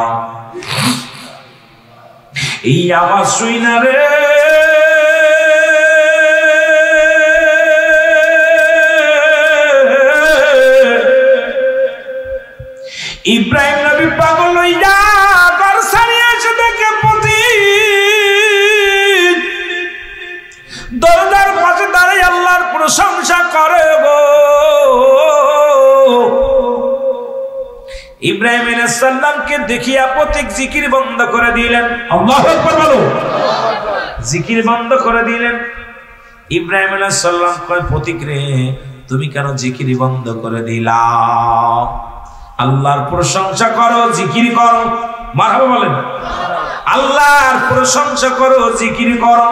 এই আওয়াজ শুইনা রে ইব্রাহিম নবী পাগল হইয়া ঘর ছাড়িয়া এসে দেখে পতি দরজার পাশে দাঁড়িয়ে আল্লাহর প্রশংসা করে গো। ইব্রাহিম আলাইহিস সালামকে দেখিয়া পতিক জিকির বন্ধ করে দিলেন। আল্লাহু আকবার বলো। জিকির বন্ধ করে দিলেন। ইব্রাহিম আলাইহিস সালাম কয় পতিক রে তুমি কেন জিকির বন্ধ করে দিলা? আল্লাহর প্রশংসা করো, জিকির করো। মারহাবা বলেন। আল্লাহর প্রশংসা করো, জিকির করো।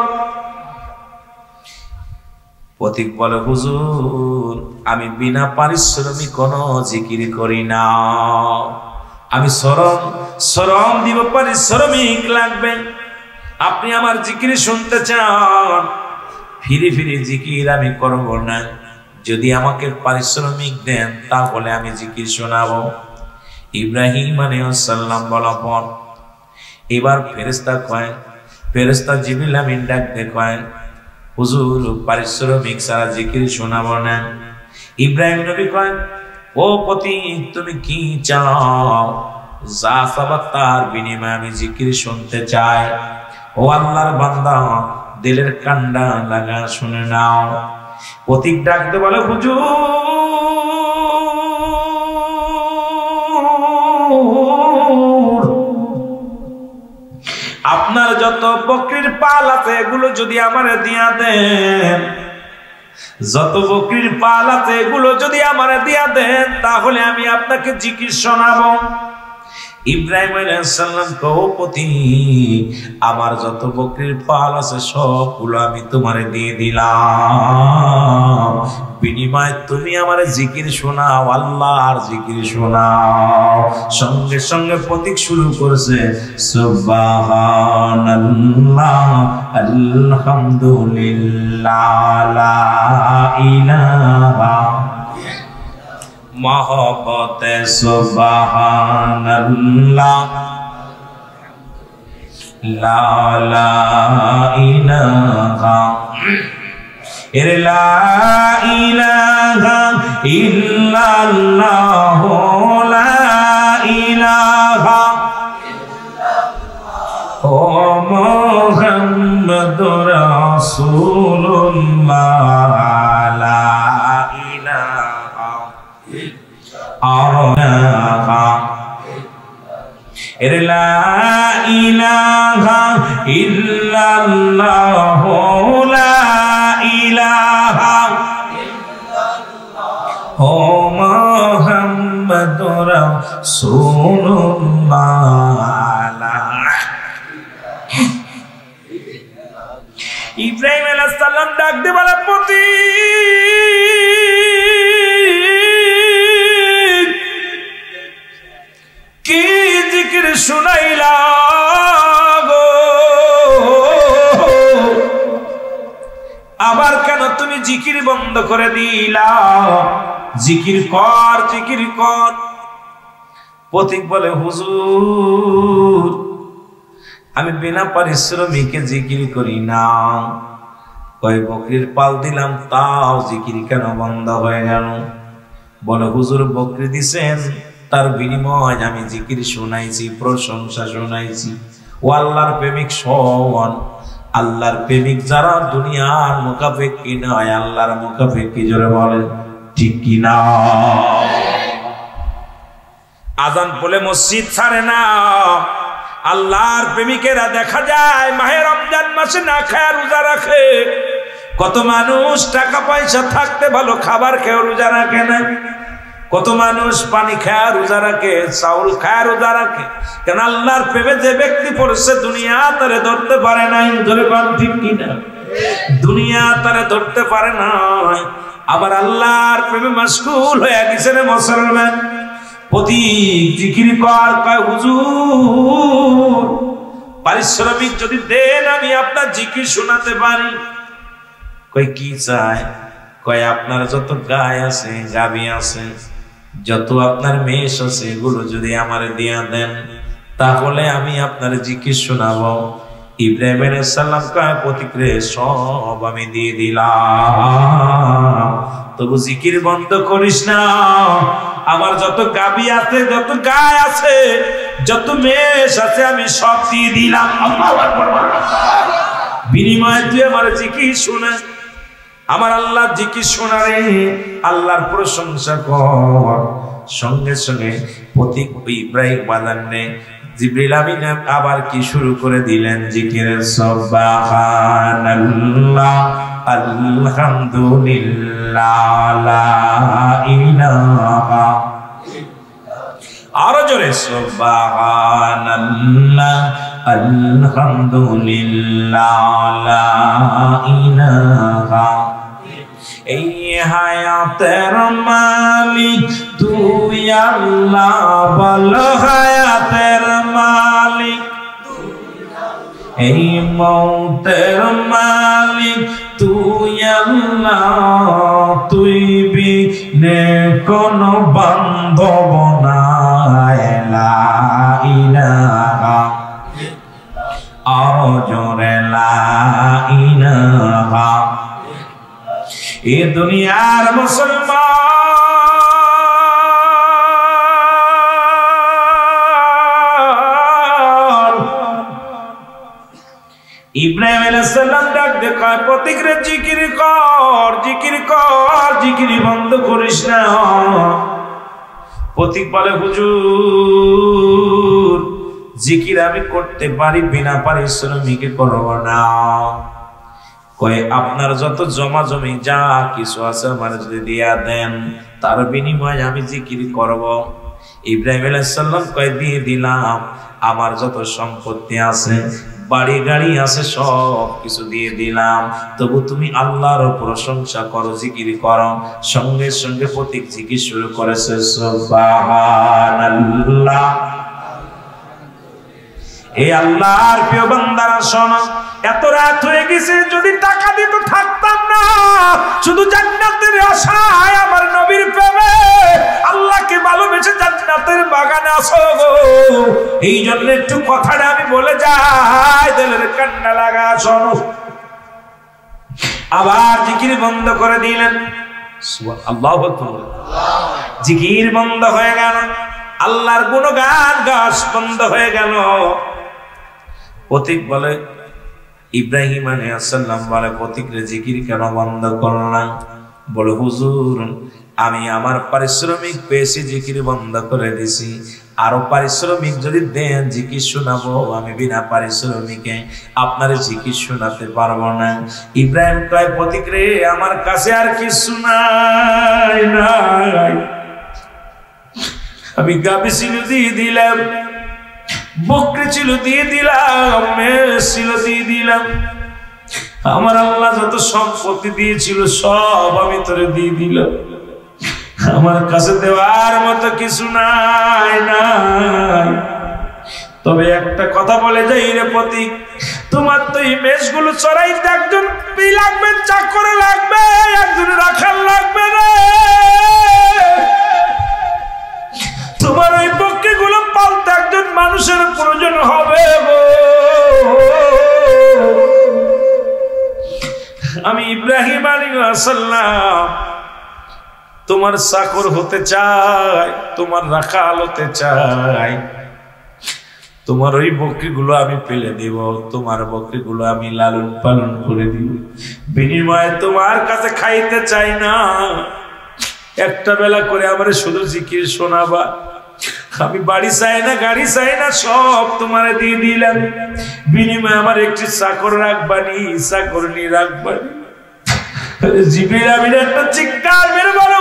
পথিক বলে হুজুর আমি বিনা পারিশ্রমিক কোনো জিকির করি না, আমি শ্রম দিব, পারিশ্রমিক লাগবে। আপনি আমার জিকির শুনতে চান, ফিরে ফিরে জিকির আমি করব না। যদি আমাকে পারিশ্রমিক দেন তাহলে আমি জিকির শোনাবো। ইব্রাহিম আলাইহিস সালাম বলা পর এবার ফেরেশতা জিবরিল আমিন ডাক দিয়ে কয় হুজুর পারিশ্রমিক ছাড়া জিকির শোনাবো না। ইব্রাহিম নবী কয় ও পতি তুমি কি চাও? যা চাবা তার বিনিময়ে আমি জিকির শুনতে চাই। ও আল্লাহর বান্দা দিলের কান্ডা লাগা শুনে নাও। পতিক ডাকতে বলে হুজুর আপনার যত বকরির পাল আছে এগুলো যদি আমারে দিয়া দেন, যত বকরির পাল আছে এগুলো যদি আমারে দিয়া দেন তাহলে আমি আপনাকে জিকির শোনাবো। ইব্রাহিম আলাইহিস সালাম কওপতি আমার যত বকরির পাল আছে সবগুলো আমি তোমারে দিয়ে দিলাম, বিনিময়ে তুমি আমারে জিকির শোনাও, আল্লাহর জিকির শোনাও। সঙ্গে সঙ্গে প্রতীক শুরু করেছে সুবহানাল্লাহ আলহামদুলিল্লাহ লা ইলাহা মহব্বতে সুবহানাল্লাহ লা ইলাহা লা ইলাহা ইল্লাল্লাহ লা ইলাহা ও মুহাম্মাদুর রাসূলুল্লাহ লা ইলাহা লা ইলাহা ইল্লাল্লাহ লা ইলাহা ও মুহাম্মাদুর রাসূলুল্লাহ। ইব্রাহিম আলাইহিস সালাম ডাক দিয়ে বলে পতি কি জিকির শুনাইলা গো, আবার কেন তুমি জিকির বন্ধ করে দিলা? জিকির কর, জিকির কর। পথিক বলে হুজুর আমি বিনা পারিশ্রমিকে জিকির করি না। কয় বকরির পাল দিলাম, তাও জিকির কেন বন্ধ হয়ে গেল? বলে হুজুর বকরি দিছেন, তার বিনিময় আমি জিকির শোনাইছি, প্রশংসা শোনাইছি। ও আল্লাহর প্রেমিক শোন, আল্লাহর প্রেমিক যারা দুনিয়ার মুখাপেক্ষী নয়, আল্লাহর মুখাপেক্ষী জোরে বলেন ঠিক কি না? আজান বলে মসজিদ ছাড়ে না। আল্লাহর প্রেমিকেরা দেখা যায় মাহে রমজান মাসে না খায় রোজা রাখে। কত মানুষ টাকা পয়সা থাকতে ভালো খাবার খেয়ে রোজা রাখে না। কত মানুষ পানি খায় রোজা রাখে, চাউল খায় রোজা রাখে। কেন? আল্লাহর প্রেমে যে ব্যক্তি পড়ছে দুনিয়া তারে ধরতে পারে নাই। ধরে পান ঠিক কিনা? দুনিয়া তারে ধরতে পারে নাই। আবার আল্লাহর প্রেমে মাশগুল হয়ে গেছে রে মুসলমান। প্রতি জিকির কর, কয় হুজুর পারিশ্রমিক যদি দেন আমি আপনার জিকির শোনাতে পারি। কয় কি চায়? কয় আপনার যত গায় আছে, গাবি আছে, যত আপনার মেষ আছে, এগুলো যদি আমার দিয়া দেন তাহলে আমি আপনার জিকির শোনাবো। ইব্রাহিম আলাইহিস সালাম কয় প্রতিক্রিয়া সব আমি দিয়ে দিলাম, তবু জিকির বন্ধ করিস না। আমার যত গাবি আছে, যত গায় আছে, যত মেষ আছে, আমি সব দিয়ে দিলাম। আল্লাহু আকবার। বিনিময়ে তুই আমার জিকির শোনা। আমার আল্লাহ জিকির শোনারে, আল্লাহর প্রশংসা কর। সঙ্গে সঙ্গে প্রতীক ইব্রাহিম বাজানে জিবরিল আমিন আবার কি শুরু করে দিলেন জিকিরের, সুবহানাল্লাহ আলহামদুলিল্লাহ লা ইলাহা, আরো জোরে সুবহানাল্লাহ আলহামদুলিল্লাহ লা ইলাহা। এই হায়াতের মালিক তুই আল্লাহ, বল হায়াতের মালিক। এই মৌতের মালিক তুই আল্লাহ, তুই বিনে কোন বান্ধব নাই। লা ইলাহা, আরো জোরে লা ইলাহা। এ দুনিয়ার মুসলমান ইব্রাহিম আলাইহিস সালাম ডাক দেখায় প্রতিক্রিয়া জিকির কর, জিকির কর, জিকির বন্ধ করিস না। প্রতীক বলে হুজুর জিকির আমি করতে পারি, বিনা পারিশ্রমিকে করব না। কয় আপনার যত জমা জমি যা কিছু আছে আমার যদি দিয়া দেন তার বিনিময়ে আমি জিকির করব। ইব্রাহিম আলাইহিস সালাম কয় দিয়ে দিলাম। আমার যত সম্পত্তি আছে, বাড়ি গাড়ি আছে, সব কিছু দিয়ে দিলাম, তবু তুমি আল্লাহর প্রশংসা করো, জিকির করো। সঙ্গে সঙ্গে প্রতীক জিকির শুরু করেছে, সুবহানাল্লাহ। এই আল্লাহর প্রিয় বান্দারা শোনো, এত রাত হয়ে গেছে, যদি টাকা দিত থাকতাম না। শুধু জান্নাতের আশায় আমার নবীর প্রেমে আল্লাহকে ভালোবেসে জান্নাতের বাগানে আসো গো। এই জন্য একটু কথাটা আমি বলে যাই, দিলের কান্না লাগা। শোনো, আবার জিকির বন্ধ করে দিলেন। আল্লাহু আকবার। জিকির বন্ধ হয়ে গেল, আল্লাহর গুণগান গাছ বন্ধ হয়ে গেল। প্রতীক বলে ইব্রাহিম আলাইহিস সালাম বলে প্রতীকের জিকির কেন বন্ধ করলাম? বলে হুজুর আমি আমার পারিশ্রমিক পেয়েছি, জিকির বন্ধ করে দিছি। আরো পারিশ্রমিক যদি দেন জিকির শোনাবো। আমি বিনা পারিশ্রমিকে আপনার জিকির শোনাতে পারবো না। ইব্রাহিম কয় প্রতীক রে, আমার কাছে আর কিছু নাই, আমি গাবি ছিল দিয়ে দিলাম, বকরি ছিল দিয়ে দিলাম, মেষ ছিল দিয়ে দিলাম। আমার আল্লাহ যত সম্পত্তি দিয়েছিল সব আমি তোরে দিয়ে দিলাম। আমার কাছে দেওয়ার মতো কিছু নাই। তবে একটা কথা বলে যাই রে প্রতীক, তোমার তো এই মেষগুলো চড়াইতে একজন লাগবে, চাকর লাগবে, একজন রাখাল লাগবে না। তোমার ওই বকরিগুলো পালতে একজন মানুষের প্রয়োজন হবে গো। সাল্লাম তোমার চাকর হতে চায়, তোমার রাখাল হতে চায়, তোমার ওই বকরিগুলো আমি ফেলে দিব, তোমার বকরিগুলো আমি লালন পালন করে দিব, বিনিময়ে তোমার কাছে খাইতে চাই না, একটা বেলা করে আমার শুধু জিকির শোনাবা, আমি বাড়ি চাই না, গাড়ি চাই না, সব তোমার দিয়ে দিলাম, বিনিময়ে আমার একটি চাকর রাখবানি, চাকরনি রাখবানি। জিবরিল আমিন একটা চিৎকার মেরে বলে,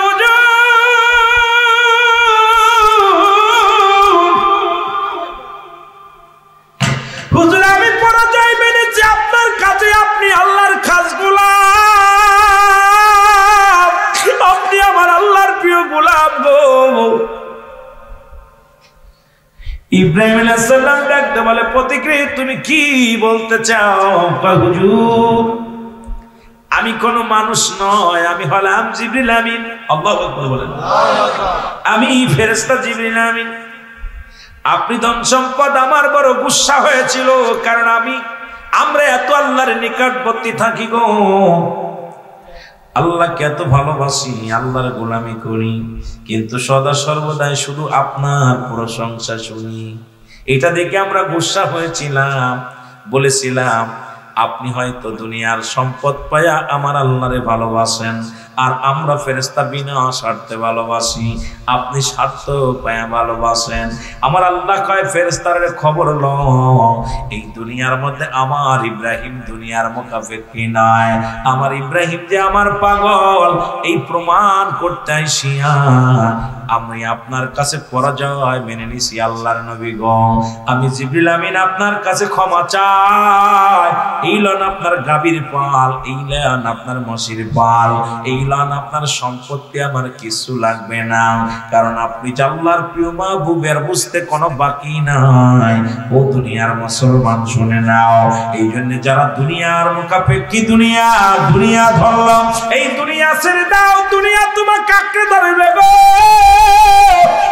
হুজুর আমি পরাজয় মেনেছি আপনার কাছে, আপনি আল্লাহর খাস গোলাম, আপনি আমার আল্লাহর প্রিয় গোলাম গো। ইব্রাহিম আলাইহিস সালাম ডাকতে বলে, প্রতিক্রিয়া তুমি কি বলতে চাও? হুজুর আমি কোন মানুষ নয়, আমি হলাম জিবরিল আমিন। আল্লাহু আকবার বলেন। আমি ফেরেশতা জিবরিল আমিন। আপনি ধন সম্পদ, আমার বড় গুসা হয়েছিল, কারণ আমরা এত আল্লাহর নিকটবর্তী থাকি গো, আল্লাহকে এত ভালোবাসি, আল্লাহর গোলামি করি, কিন্তু সদা সর্বদাই শুধু আপনার প্রশংসা শুনি। এটা দেখে আমরা গুসা হয়েছিলাম, বলেছিলাম আপনি হয়তো দুনিয়ার সম্পদ পায়া আমার আল্লাহরে ভালোবাসেন, আর আমরা ফেরেশতা বিনা স্বার্থে ভালোবাসি, আপনি স্বার্থ পায়া ভালোবাসেন। আমার আল্লাহ কয় ফেরেশতার খবর লও, এই দুনিয়ার মধ্যে আমার ইব্রাহিম দুনিয়ার মুখাপেক্ষী নয়, আমার ইব্রাহিম যে আমার পাগল, এই প্রমাণ করতে আইসিয়া আমি আপনার কাছে পরাজয় মেনে নিছি। আল্লাহর নবী গো, আমি জিবরিল আমিন আপনার কাছে ক্ষমা চাই। এই লন আপনার গাভীর পাল, এই লন আপনার মশির পাল, এই লন আপনার সম্পত্তি, আমার কিছু লাগবে না, কারণ আপনি আল্লাহর প্রিয় মাহবুবের বুঝতে কোনো বাকি নাই। ও দুনিয়ার মুসলমান শুনে নাও, এই জন্য যারা দুনিয়ার মুখাপেক্ষী দুনিয়া ধরল, এই দুনিয়া ছেড়ে দাও, দুনিয়া তোমাকে আঁকড়ে ধরবে গো।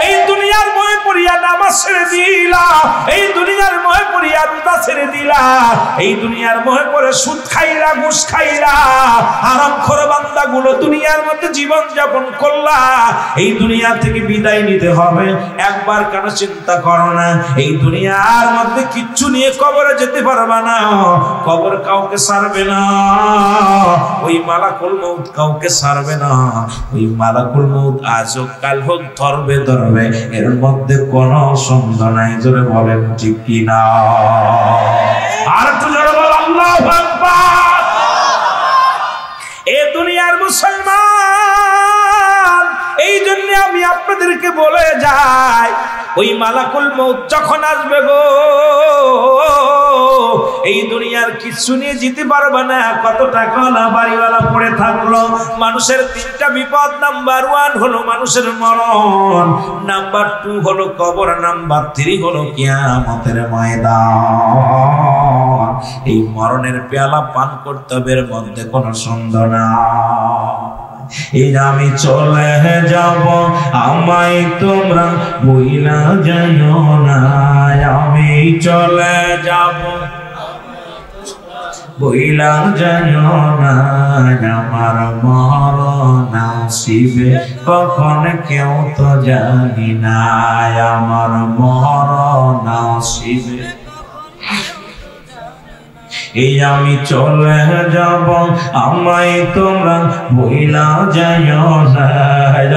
এই দুনিয়ার মোহে পড়িয়া নামাজ ছেড়ে দিলা, এই দুনিয়ার মোহে পড়িয়া রোজা ছেড়ে দিলা, এই দুনিয়ার মোহে পড়ে সুদ খাইলা, ঘুষ খাইলা, হারামখোর বান্দাগুলো দুনিয়ার মধ্যে জীবন যাপন করলা, এই দুনিয়া থেকে বিদায় নিতে হবে। একবার কেন চিন্তা করো না, এই দুনিয়ার মধ্যে কিচ্ছু নিয়ে কবরে যেতে পারবা না, কবর কাউকে ছাড়বে না, ওই মালাকুল মউত কাউকে ছাড়বে না, ওই মালাকুল মউত আজ হোক কাল হোক ধরবে, এর মধ্যে কোনো সন্দেহ নাই। জোরে বলেন ঠিক কি না? আর একটু জোরে বল আল্লাহু আকবার। এই দুনিয়ার মুসলমান, এই জন্য আমি আপনাদেরকে বলে যাই, ওই মালাকুল মউত যখন আসবে গো, এই দুনিয়ার কিছু নিয়ে যেতে পারবে না। কত টাকা না বাড়িওয়ালা পড়ে থাকলো, মানুষের তিনটা বিপদ, নাম্বার 1 হলো মানুষের মরণ, নাম্বার 2 হলো কবর, নাম্বার 3 হলো কিয়ামতের ময়দান। এই মরণের পেয়ালা পান করতে হবে, এর মধ্যে কোনো সন্দেহ না। এই আমি চলে যাব, আমায় তোমরা ভুইলা যাইও না, আমি চলে যাব, ভুইলা যাইও না, আমার মরণ আসিবে কখন কেউ তো জানি না, আমার মরণ আসিবে। এই আমি চলে যাব, আমায় তোমরা ভুইলা যাইও না,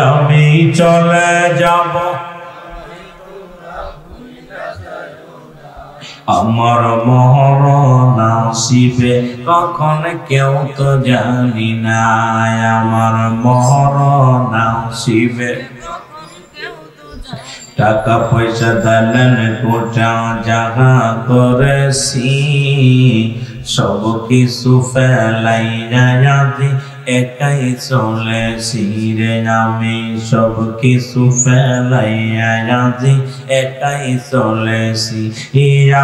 আমি চলে যাব, আমার মরণ আসিবে কখন কেউ তো জানি না, আমার মরণ আসিবে। টাকা পয়সা দালেন গোটা জাগা করেছি, সব কিছু ফেলাইয়া যাদি একাই চলেছি রে, আমি সব কিছু ফেলাইয়া যাদি একাই চলেছি।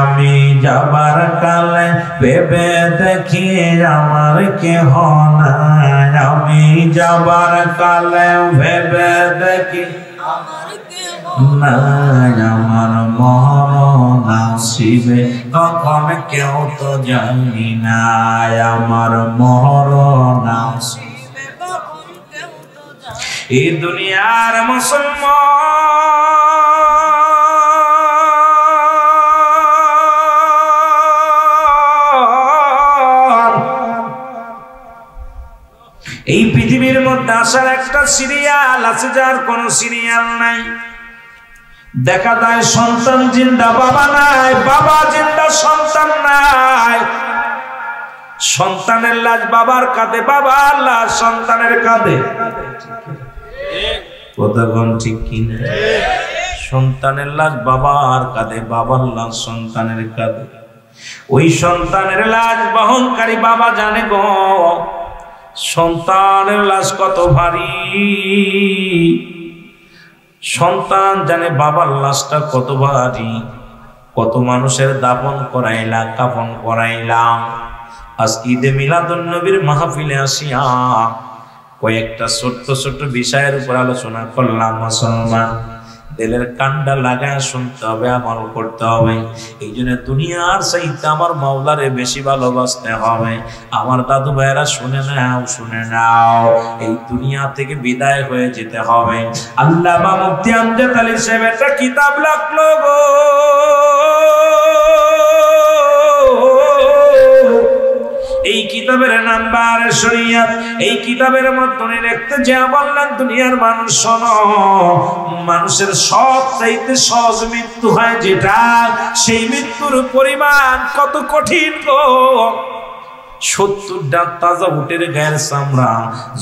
আমি যাবার কালে ভেবে দেখি আমার কেহ নাই, আমি যাবার কালে ভেবে দেখি নাই, আমার মরণ আসিবে কখন কেউ তো জানি না, আমার মরণ আসিবে এই দুনিয়ার মুসলমান এই পৃথিবীর মধ্যে আসার একটা সিরিয়াল আছে, যার কোনো সিরিয়াল নাই। দেখা যায় সন্তান জিন্দা বাবা নাই, বাবা জিন্দা সন্তান নাই। সন্তানের লাশ বাবার কাঁধে, বাবার লাশ সন্তানের কাঁধে। কথাগণ ঠিক কিনা? সন্তানের লাশ বাবার কাঁধে, বাবার লাশ সন্তানের কাঁধে। ওই সন্তানের লাশ বহনকারী বাবা জানে গো সন্তানের লাশ কত ভারী। সন্তান জানে বাবার লাশটা কত ভারী। কত মানুষের দাফন করাইলা, কাফন করাইলাম। আজ ঈদে মিলাদুন নবীর মাহফিলে আসিয়া কয়েকটা ছোট্ট ছোট্ট বিষয়ের উপর আলোচনা করলাম। মুসলমান দিলের কান্ডা লাগায় শুনতে হবে, আমল করতে হবে। এই জন্য দুনিয়ার চাইতে আমার মাওলারে বেশি ভালোবাসতে হবে। আমার দাদু ভাইয়েরা শুনে নাও, শুনে নাও, এই দুনিয়া থেকে বিদায় হয়ে যেতে হবে। আল্লামা মুফতি আমজাদ আলী সাহেব একটা কিতাব লিখলো গো, এই কিতাবের নাম বারে শরিয়াত। এই কিতাবের মধ্যে লিখতে যা বললেন, দুনিয়ার মানুষ শোনো, মানুষের সবচাইতে সহজ মৃত্যু হয় যেটা, সেই মৃত্যুর পরিমাণ কত কঠিন গো। 70 ডাল তাজা উটের গায়ের চামড়া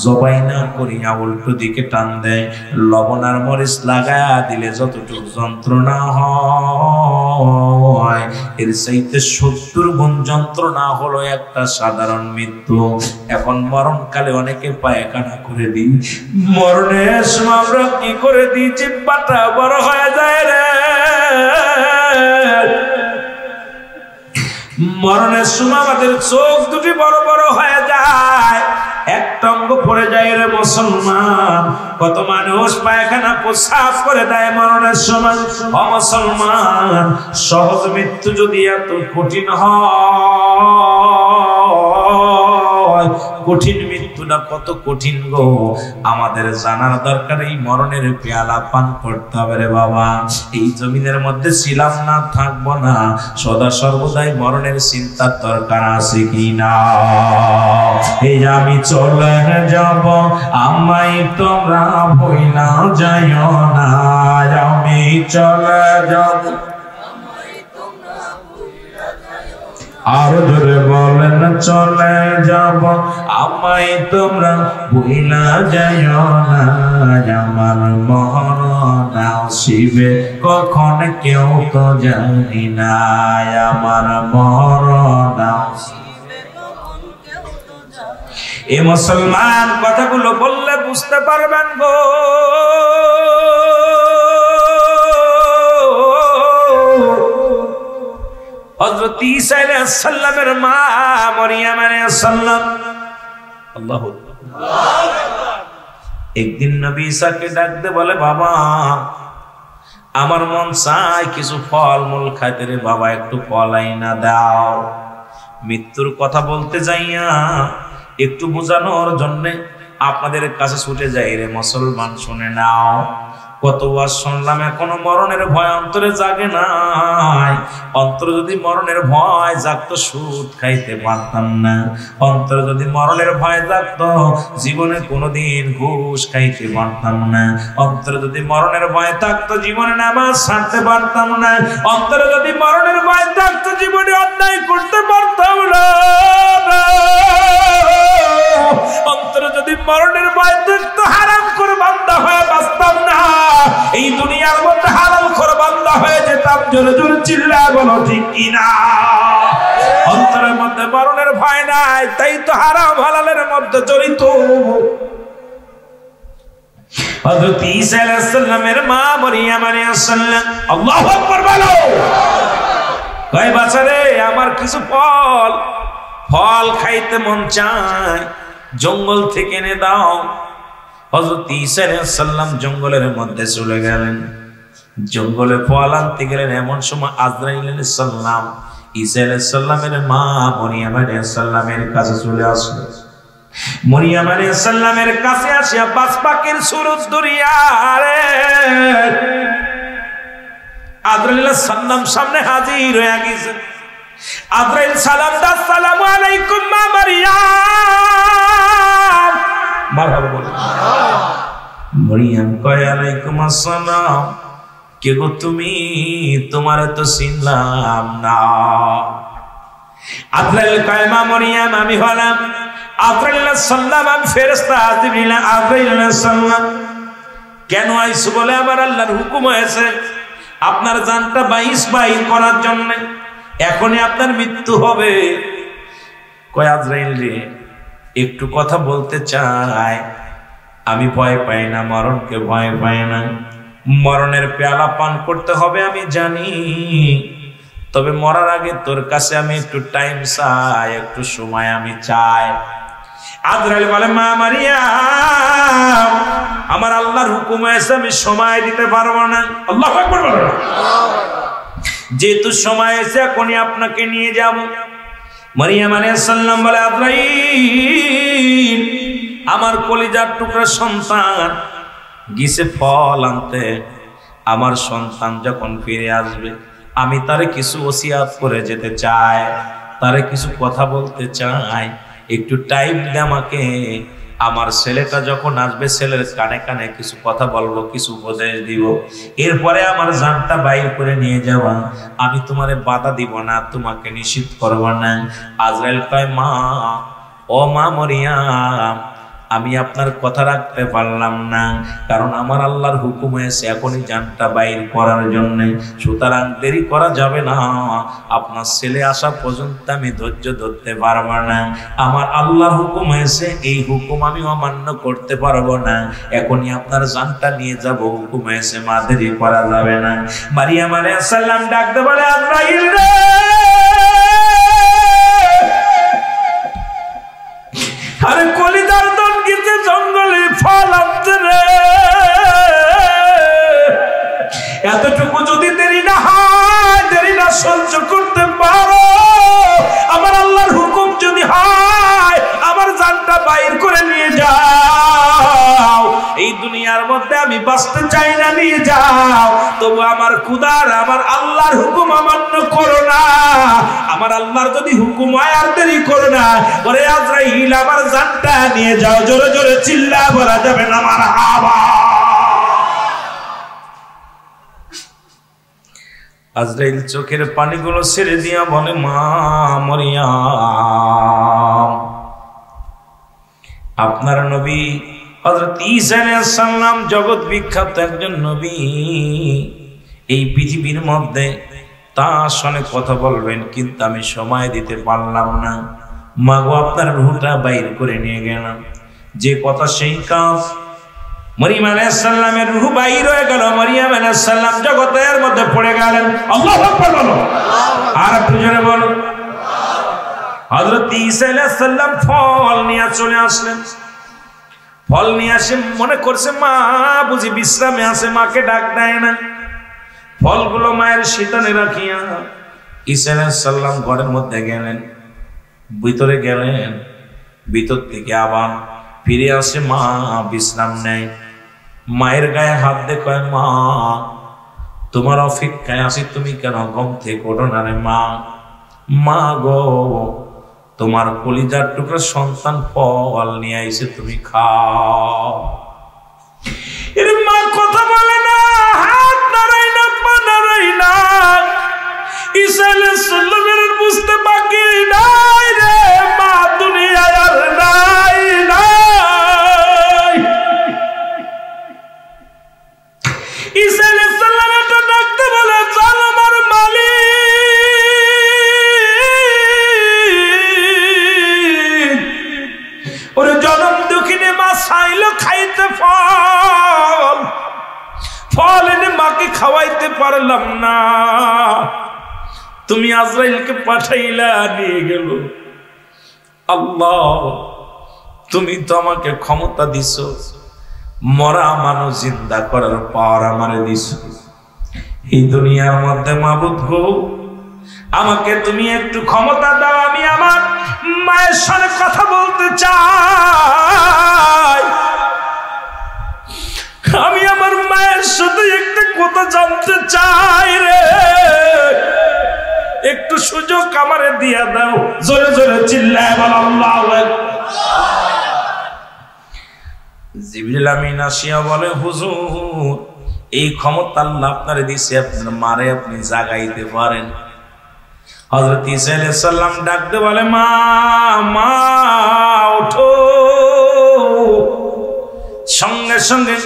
জবাই না করিয়া উল্টো দিকে টান দেয়, লবণ আর মরিচ লাগায়া দিলে যতটুকু যন্ত্রণা হয়, এর চাইতে 70 গুণ যন্ত্রণা হলো একটা সাধারণ মৃত্যু। এখন মরণকালে অনেকে পায়খানা করে দিই, মরণের সময় আমরা কি করে দিই, জিহ্বাটা বড় হয়ে যায় রে। মরণের সময় আমাদের চোখ দুটি বড় বড় হয়ে যায়, একটা অঙ্গ পড়ে যায় রে মুসলমান। কত মানুষ পায়খানা প্রস্রাব করে দেয় মরণের সময়। ও মুসলমান, সহজ মৃত্যু যদি এত কঠিন হয়, কঠিন মৃত্যুটা কত কঠিন গো, আমাদের জানার দরকার। এই মরণের পেয়ালা পান করতে হবে রে বাবা। এই জমিনের মধ্যে ছিলাম না, থাকবো না, সদা সর্বদাই মরণের চিন্তার দরকার আছে কিনা। এই আমি চলে যাব, আমায় তোমরা ভুইলা যাইও না। আমি চলে যাব, আর জোরে বলেন চলে যাব, আমায় তোমরা ভুইলা যাইও না। আমার মরণ আসিবে কখন কেউ তো জানি না, আমার মরণ আসিবে কখন কেউ তো জানি না। এ মুসলমান, কথাগুলো বললে বুঝতে পারবেন গো। হযরত ঈসা আলাইহিস সালামের মা মরিয়ম আলাইহিস সালাম, আল্লাহু আকবার, একদিন নবী ঈসাকে ডাকতে বলে, বাবা আমার মন চায় কিছু ফল মূল খাইতে রে বাবা, একটু ফল আইনা দাও। মৃত্যুর কথা বলতে যাইয়া একটু বোঝানোর জন্য আপনাদের কাছে ছুটে যাই রে মুসলমান, শুনে নাও। কত ওয়াজ শুনলাম, এখনো মরণের ভয় অন্তরে জাগে নাই। অন্তরে যদি মরণের ভয় জাগতো, সুদ খাইতে পারতাম না। অন্তরে যদি মরণের ভয় জাগতো, জীবনে কোনোদিন ঘুষ খাইতে পারতাম না। অন্তরে যদি মরণের ভয় থাকতো, জীবনে নামাজ ছাড়তে পারতাম না। অন্তরে যদি মরণের ভয় থাকতো, জীবনে অন্যায় করতে পারতাম না। অন্তরে যদি মরণের ভয় থাকতো, হারাম করে বান্দা হয়ে বাঁচতাম না। এই দুনিয়ার মধ্যে হালাল করে বান্দা হয়ে যেতাম। জোরে জোরে চিল্লায় বলো ঠিক কিনা। অন্তরের মধ্যে মরণের ভয় নাই, তাই তো হারাম হালালের মধ্যে জড়িত। হযরত ঈসা আলাইহিস সালামের মা মরিয়ম আলাইহিস সালাম, আল্লাহু আকবার বলো, কয় বাছারে আমার কিছু ফল খাইতে মন চায়, জঙ্গল থেকে এনে দাও। হযরত ঈসা আলাইহিস সালাম জঙ্গলের মধ্যে চলে গেলেন। জঙ্গলে ফল আনতে গেলেন, এমন সময় আজরাইল আলাইহিস সালাম ঈসা আলাইহিস সালামের মা মরিয়ম আলাইহিস সালামের কাছে চলে আসলো। মরিয়ম আলাইহিস সালামের কাছে আসিয়া পাঁচ পাখির সুরত দরিয়া রে আজরাইল সালাম সামনে হাজির হয়ে গেছে। আজরাইল সালাম দা, আসসালামু আলাইকুম মা মারইয়াম। মারহাবা বলো। মরিয়ম কয় আলাইকুম আসসালাম। কে গো তুমি? তোমারে তো চিনলাম না। আজরাইল কয় মা মরিয়ম আমি হলাম আজরাইল আলাইহিস সালাম, আমি ফেরেশতা জিবরিল আজরাইল আলাইহিস সালাম। কেন আইছো? বলে আমার আল্লাহর হুকুম হয়েছে আপনার জানটা বাইর করার জন্য, এখনই আপনার মৃত্যু হবে। কয় আজরাইল রে একটু কথা বলতে চাই, আমি ভয় পাই না, মরণকে ভয় পাই না। মরণের পেয়ালা পান করতে হবে আমি জানি, তবে মরার আগে তোর কাছে আমি একটু টাইম চাই, একটু সময় আমি চাই। আজরাইল বলে মা মারিয়াম, আমার আল্লাহর হুকুম হয়েছে আমি সময় দিতে পারবো না। আল্লাহু আকবার বলো। যেহেতু সময় এসে এখনই আপনাকে নিয়ে যাব। মারিয়াম আলাইহিস সালাম বলে আজরাইল, আমার কলিজার টুকরা সন্তান গিয়েছে ফল আনতে, আমার সন্তান যখন ফিরে আসবে আমি তারে কিছু ওসিয়াত করে যেতে চাই, তারে কিছু কথা বলতে চাই, একটু টাইম দে আমাকে। আমার ছেলেটা যখন আসবে ছেলের কানে কানে কিছু কথা বলবো, কিছু উপদেশ দিব, এরপরে আমার জানটা বাইর করে নিয়ে যাওয়া। আমি তোমারে বাধা দিব না, তোমাকে নিষিদ্ধ করব না। আজরাইল কয় মা, ও মা মরিয়াম, আমি আপনার কথা রাখতে পারলাম না, কারণ আমার আল্লাহর হুকুম হয়েছে এখনই জানটা বাইর করার জন্য, সুতরাং দেরি করা যাবে না। আপনার ছেলে আসা পর্যন্ত আমি ধৈর্য ধরতে পারবো না। আমার আল্লাহর হুকুম হয়েছে, এই হুকুম আমি অমান্য করতে পারবো না, এখনই আপনার জানটা নিয়ে যাব, হুকুম হয়েছে মা, দেরি করা যাবে না। মারিয়াম আলাইহিস সালাম ডাকতে বলে আজরাইল রে, আরে কলিজার দন গিতে জঙ্গলে ফল আনতে রে, এতটুকু যদি দেরি না হয়, দেরি না সহ্য করতে পারো, আমার আল্লাহর হুকুম যদি হয় আমার জানটা বাইর করে নিয়ে যাও। এই দুনিয়ার মধ্যে আমি বাঁচতে চাই না, নিয়ে যাও, তবু আমার খুদার আমার আল্লাহর হুকুম অমান্য করো না। আমার আল্লাহর যদি হুকুম হয় আর দেরি করো না। ওরে আজরাইল, আমার জানটা নিয়ে যাও। জোরে জোরে চিল্লা বলা যাবে না মারহাবা। আজরাইল চোখের পানিগুলো ছেড়ে দিয়া বলে মা মরিয়াম, আপনার নবী হযরত ঈসা আলাইহিস সালাম জগৎ বিখ্যাত একজন নবী, এই পৃথিবীর মধ্যে তার সঙ্গে কথা বলবেন, কিন্তু আমি সময় দিতে পারলাম না। মাগো আপনার রূহটা বাইর করে নিয়ে গেলাম। যে কথা সেই কাজ। মরিয়ম আলাইহিস সালামের রূহ বাইর হয়ে গেল। মরিয়ম আলাইহিস সালাম জগতের মধ্যে পড়ে গেলেন। আল্লাহু আকবার বলো, আর একটু জোরে বলো। হযরত ঈসা আলাইহিস সালাম ফল নিয়ে চলে আসলেন। ফল নিয়ে আসে, মনে করছে মা বুঝি বিশ্রামে আছে, মাকে ডাক দেয় না। ফলগুলো মায়ের শীতনে রাখিয়া ঈসা আলাইহিস সালাম ঘরের মধ্যে গেলেন, ভিতরে গেলেন, ভিতর থেকে আবার ফিরে আসে, মা বিশ্রাম নেয়। মায়ের গায়ে হাত দিয়ে কয় মা তোমার অপেক্ষায় আছি, তুমি কেন ঘুম থেকে ওঠো না রে মা? মা গো, তোমার কলিজার টুকরা সন্তান ফল নিয়ে আইছে, তুমি খাও। এর মা কথা বলে না, হাত নাড়াই না, পা নাড়াই না। ঈসা আলাইহিস সালামের বুঝতে বাকি নাই রে মা, দুনিয়ায় আর নাই নাই। ঈসা আলাইহিস সালাম এটা ডাকতে বলে চল আমার মালিক, ওরে জনম দুঃখিনী মা চাইলো খাইতে ফল, ফল এনে মাকে খাওয়াইতে পারলাম না, তুমি আজরাইলকে পাঠাইলা, নিয়ে গেল। আল্লাহ, তুমি তো আমাকে ক্ষমতা দিছো, মরা মানুষ জিন্দা করার পাওয়ার আমারে দিছো। এই দুনিয়ার মধ্যে মাবুদ গো, আমাকে তুমি একটু ক্ষমতা দাও, আমি আমার মায়ের সাথে কথা বলতে চাই, আমি আমার মায়ের সাথে একটা কথা জানতে চাই রে, একটু সুযোগ আমারে দিয়া দাও। জোরে জোরে চিল্লায় বল আল্লাহু আকবার। জিবরিল আমিন আসিয়া বলে, হুজুর এই ক্ষমতা আল্লাহ আপনারে দিয়েছে, আপনার মারে আপনি জাগাইতে পারেন। হযরত ঈসা আলাইহিস সালাম ডাকতে বলে, মা মা ওঠো। সঙ্গে সঙ্গে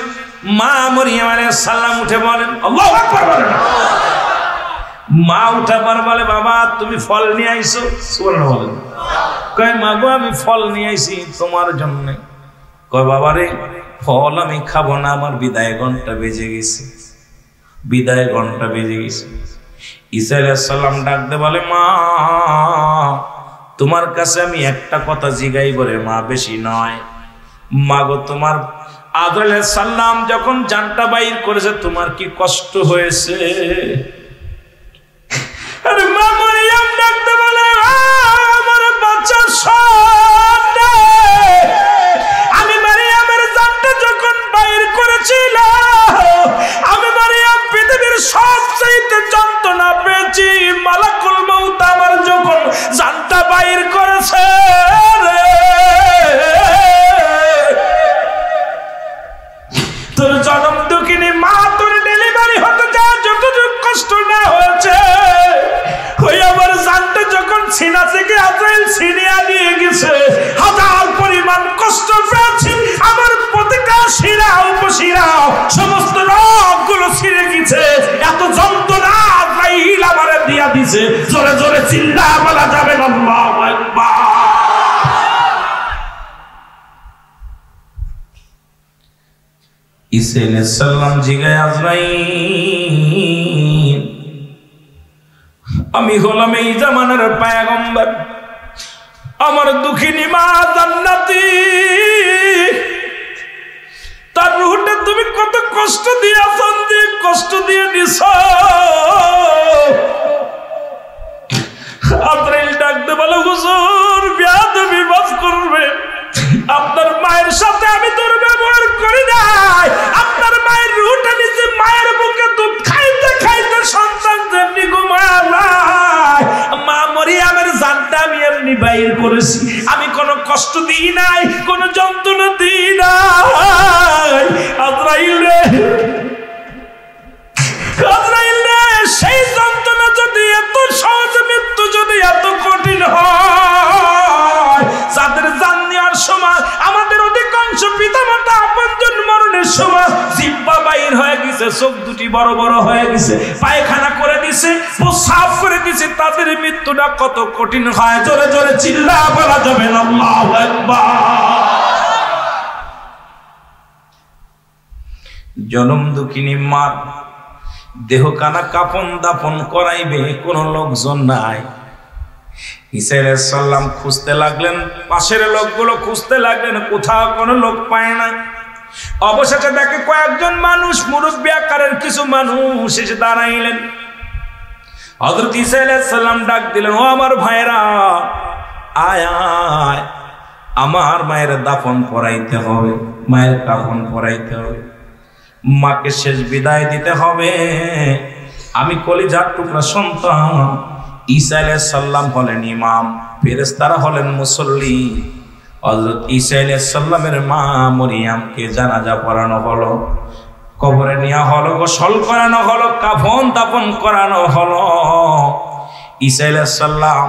মা মরিয়ম আলাইহিস সালাম উঠে বলেন, আল্লাহু আকবার বলেন। মা উঠাবার বলে, বাবা তুমি ফল নিয়ে আইছো। সুবহানাল্লাহ বলেন। কয় মা গো আমি ফল নিয়ে আইছি তোমার জন্য। কয় বাবা রে ফল আমি খাবো না, আমার বিদায় ঘন্টা বেজে গেছে, বিদায় ঘন্টা বেজে গেছে। ঈসা আলাইহিস সালাম ডাকতে বলে, মা তোমার কাছে আমি একটা কথা জিগাইব রে মা, বেশি নয়। মা গো তোমার আদর আলাইহিস সালাম যখন জানটা বাইর করেছে তোমার কি কষ্ট হয়েছে? আরে মা মরিয়ম ডাকতে বলে, আমার বাচ্চা সন্তান, আমি মারিয়ামের জানটা যখন বাইর করেছিলাম, আমি মারিয়াম পৃথিবীর সবচেয়ে যন্ত্রণা পেয়েছি। মালাকুল মউত আমার যখন জানটা বাইর করেছে রে, তোর জন্ম দুঃখিনী মা, তোর ডেলিভারি হতে যায় যতটুকু কষ্ট না হয়েছে, ওই আমার জানটা যখন সিনা থেকে আজরাইল ছিনিয়ে নিয়ে গেছে, হাজার পরিমাণ কষ্ট পেয়েছি। আমার প্রতিটা শিরা উপশিরা সমস্ত রগগুলো ছিঁড়ে গেছে, এত যন্ত্রণা আজরাইল আমারে দিয়া দিছে। জোরে জোরে চিল্লা বলা যাবে না আল্লাহু আকবার। ঈসা আলাইহিস সালাম জিগায়, আজরাইল আমি হলাম এই জামানার পয়গম্বর, আমার দুঃখিনী মা জান্নাতি, তার রূহটা তুমি কত কষ্ট দিয়ে কষ্ট দিয়ে দিছ। আজরাইল ডাকতে বলে, হুজুর বেয়াদবি মাফ করবে, আপনার মায়ের সাথে আমি দুর্ব্যবহার করি নাই। আপনার মায়ের রূহটা নিচে মায়ের বুকে দুধ খাইতে খাইতে সন্তান যেমনি ঘুমায়, মা মরিয়মের জানটা আমি এমনি বাইর করেছি। আমি কোনো কষ্ট দিই নাই, কোনো যন্ত্রণা দিই নাই। আজরাইল রে, আজরাইল রে, সেই যন্ত্রণা যদি এত সহজ, মৃত্যু যদি এত কঠিন হয়, যাদের জান নেওয়ার সময় আমাদের অধিকাংশ পিতামাতা আপনজন মরণের সময় জিহ্বা বাইর হয়ে গেছে, চোখ দুটি বড় বড় হয়ে গেছে, পায়খানা করে দিছে, প্রস্রাব করে দিছে, তাদের মৃত্যুটা কত কঠিন হয়। জোরে জোরে চিল্লা বলা যাবে না আল্লাহু আকবার। জনম দুঃখিনী মা দেহ কানা কাফন দাফন করাইবে কোনো লোকজন নাই। ঈসা আলাইহিস সালাম খুঁজতে লাগলেন, পাশের লোকগুলো খুঁজতে লাগলেন, কোথাও কোনো লোক পায় না। অবশেষে দেখে কয়েকজন মানুষ, মুরব্বি আকারের কিছু মানুষ এসে দাঁড়াইলেন। হযরত ঈসা আলাইহিস সালাম ডাক দিলেন, ও আমার ভাইরা, আয় আয়, আমার মায়ের দাফন পরাইতে হবে, মায়ের কাফন পরাইতে হবে, মাকে শেষ বিদায় দিতে হবে। আমি কলিজার টুকরা সন্তান। ঈসা আলাইহিস সালাম হলেন ইমাম, ফেরেশতারা হলেন মুসল্লি। হযরত ঈসা আলাইহিস সালামের মা মরিয়মকে জানাজা পড়ানো হলো, কবরে নেওয়া হলো, গোসল করানো হলো, কাফন দাফন করানো হলো। ঈসা আলাইহিস সালাম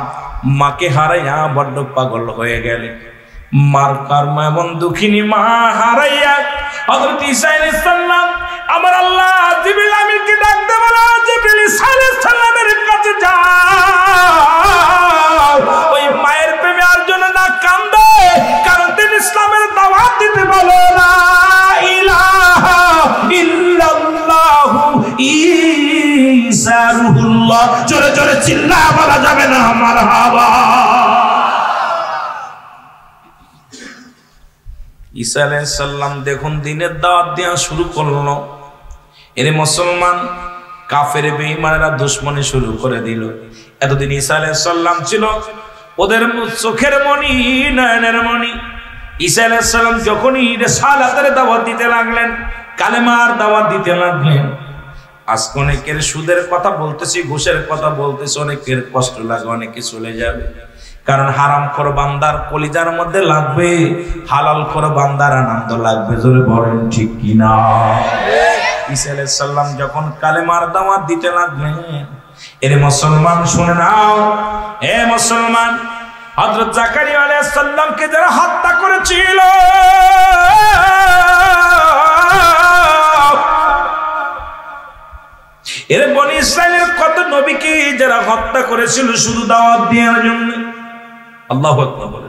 মাকে হারাইয়া বড্ড পাগল হয়ে গেলেন। মার কারমা এমন দুঃখিনী মা হারাইয়া হযরত ঈসা আলাইহিস সালাম আমার আল্লাহ জিবরিল আমিনকে ডাকতে বলা, জিবরিল ঈসা আলাইহিস সালামের কাছে যাও, ওই মায়ের প্রেমে আর জন্য না কান্দে, কারণ তিনি ইসলামের দাওয়াত দিতে বলে, লা ইলাহা ইল্লাল্লাহু ঈসা রূহুল্লাহ। জোরে জোরে চিল্লা বলা যাবে না মারহাবা। ঈসা আলাইহিস সালাম দেখুন দিনের দাওয়াত দেওয়া শুরু করলো। এরে মুসলমান, কাফের বেঈমানেরা দুশমনি শুরু করে দিল। এতদিন ঈসা আলাইহিস সালাম ছিল ওদের চোখের মণি, নয়নের মণি। ঈসা আলাইহিস সালাম যখনই রিসালাতের দাওয়াত দিতে লাগলেন, কালেমার দাওয়াত দিতে লাগলেন, আজকে অনেকের সুদের কথা বলতেছি, ঘুষের কথা বলতেছি, অনেকের কষ্ট লাগে, অনেকে চলে যাবে, কারণ হারাম খোর বান্দার কলিজার মধ্যে লাগবে, হালাল খোর বান্দার আনন্দ লাগবে। জোরে বলেন ঠিক কিনা? ঈসা আলাইহিস সালাম যখন কালেমার দাওয়াত দিতে লাগলেন, এর মুসলমান শুনে নাও, এ মুসলমান, হযরত জাকারিয়া আলাইহিস সালামকে যারা হত্যা করেছিল, এর বনি ইসরাইলের কত নবীকে যারা হত্যা করেছিল শুধু দাওয়াত দেওয়ার জন্য। আল্লাহু আকবার।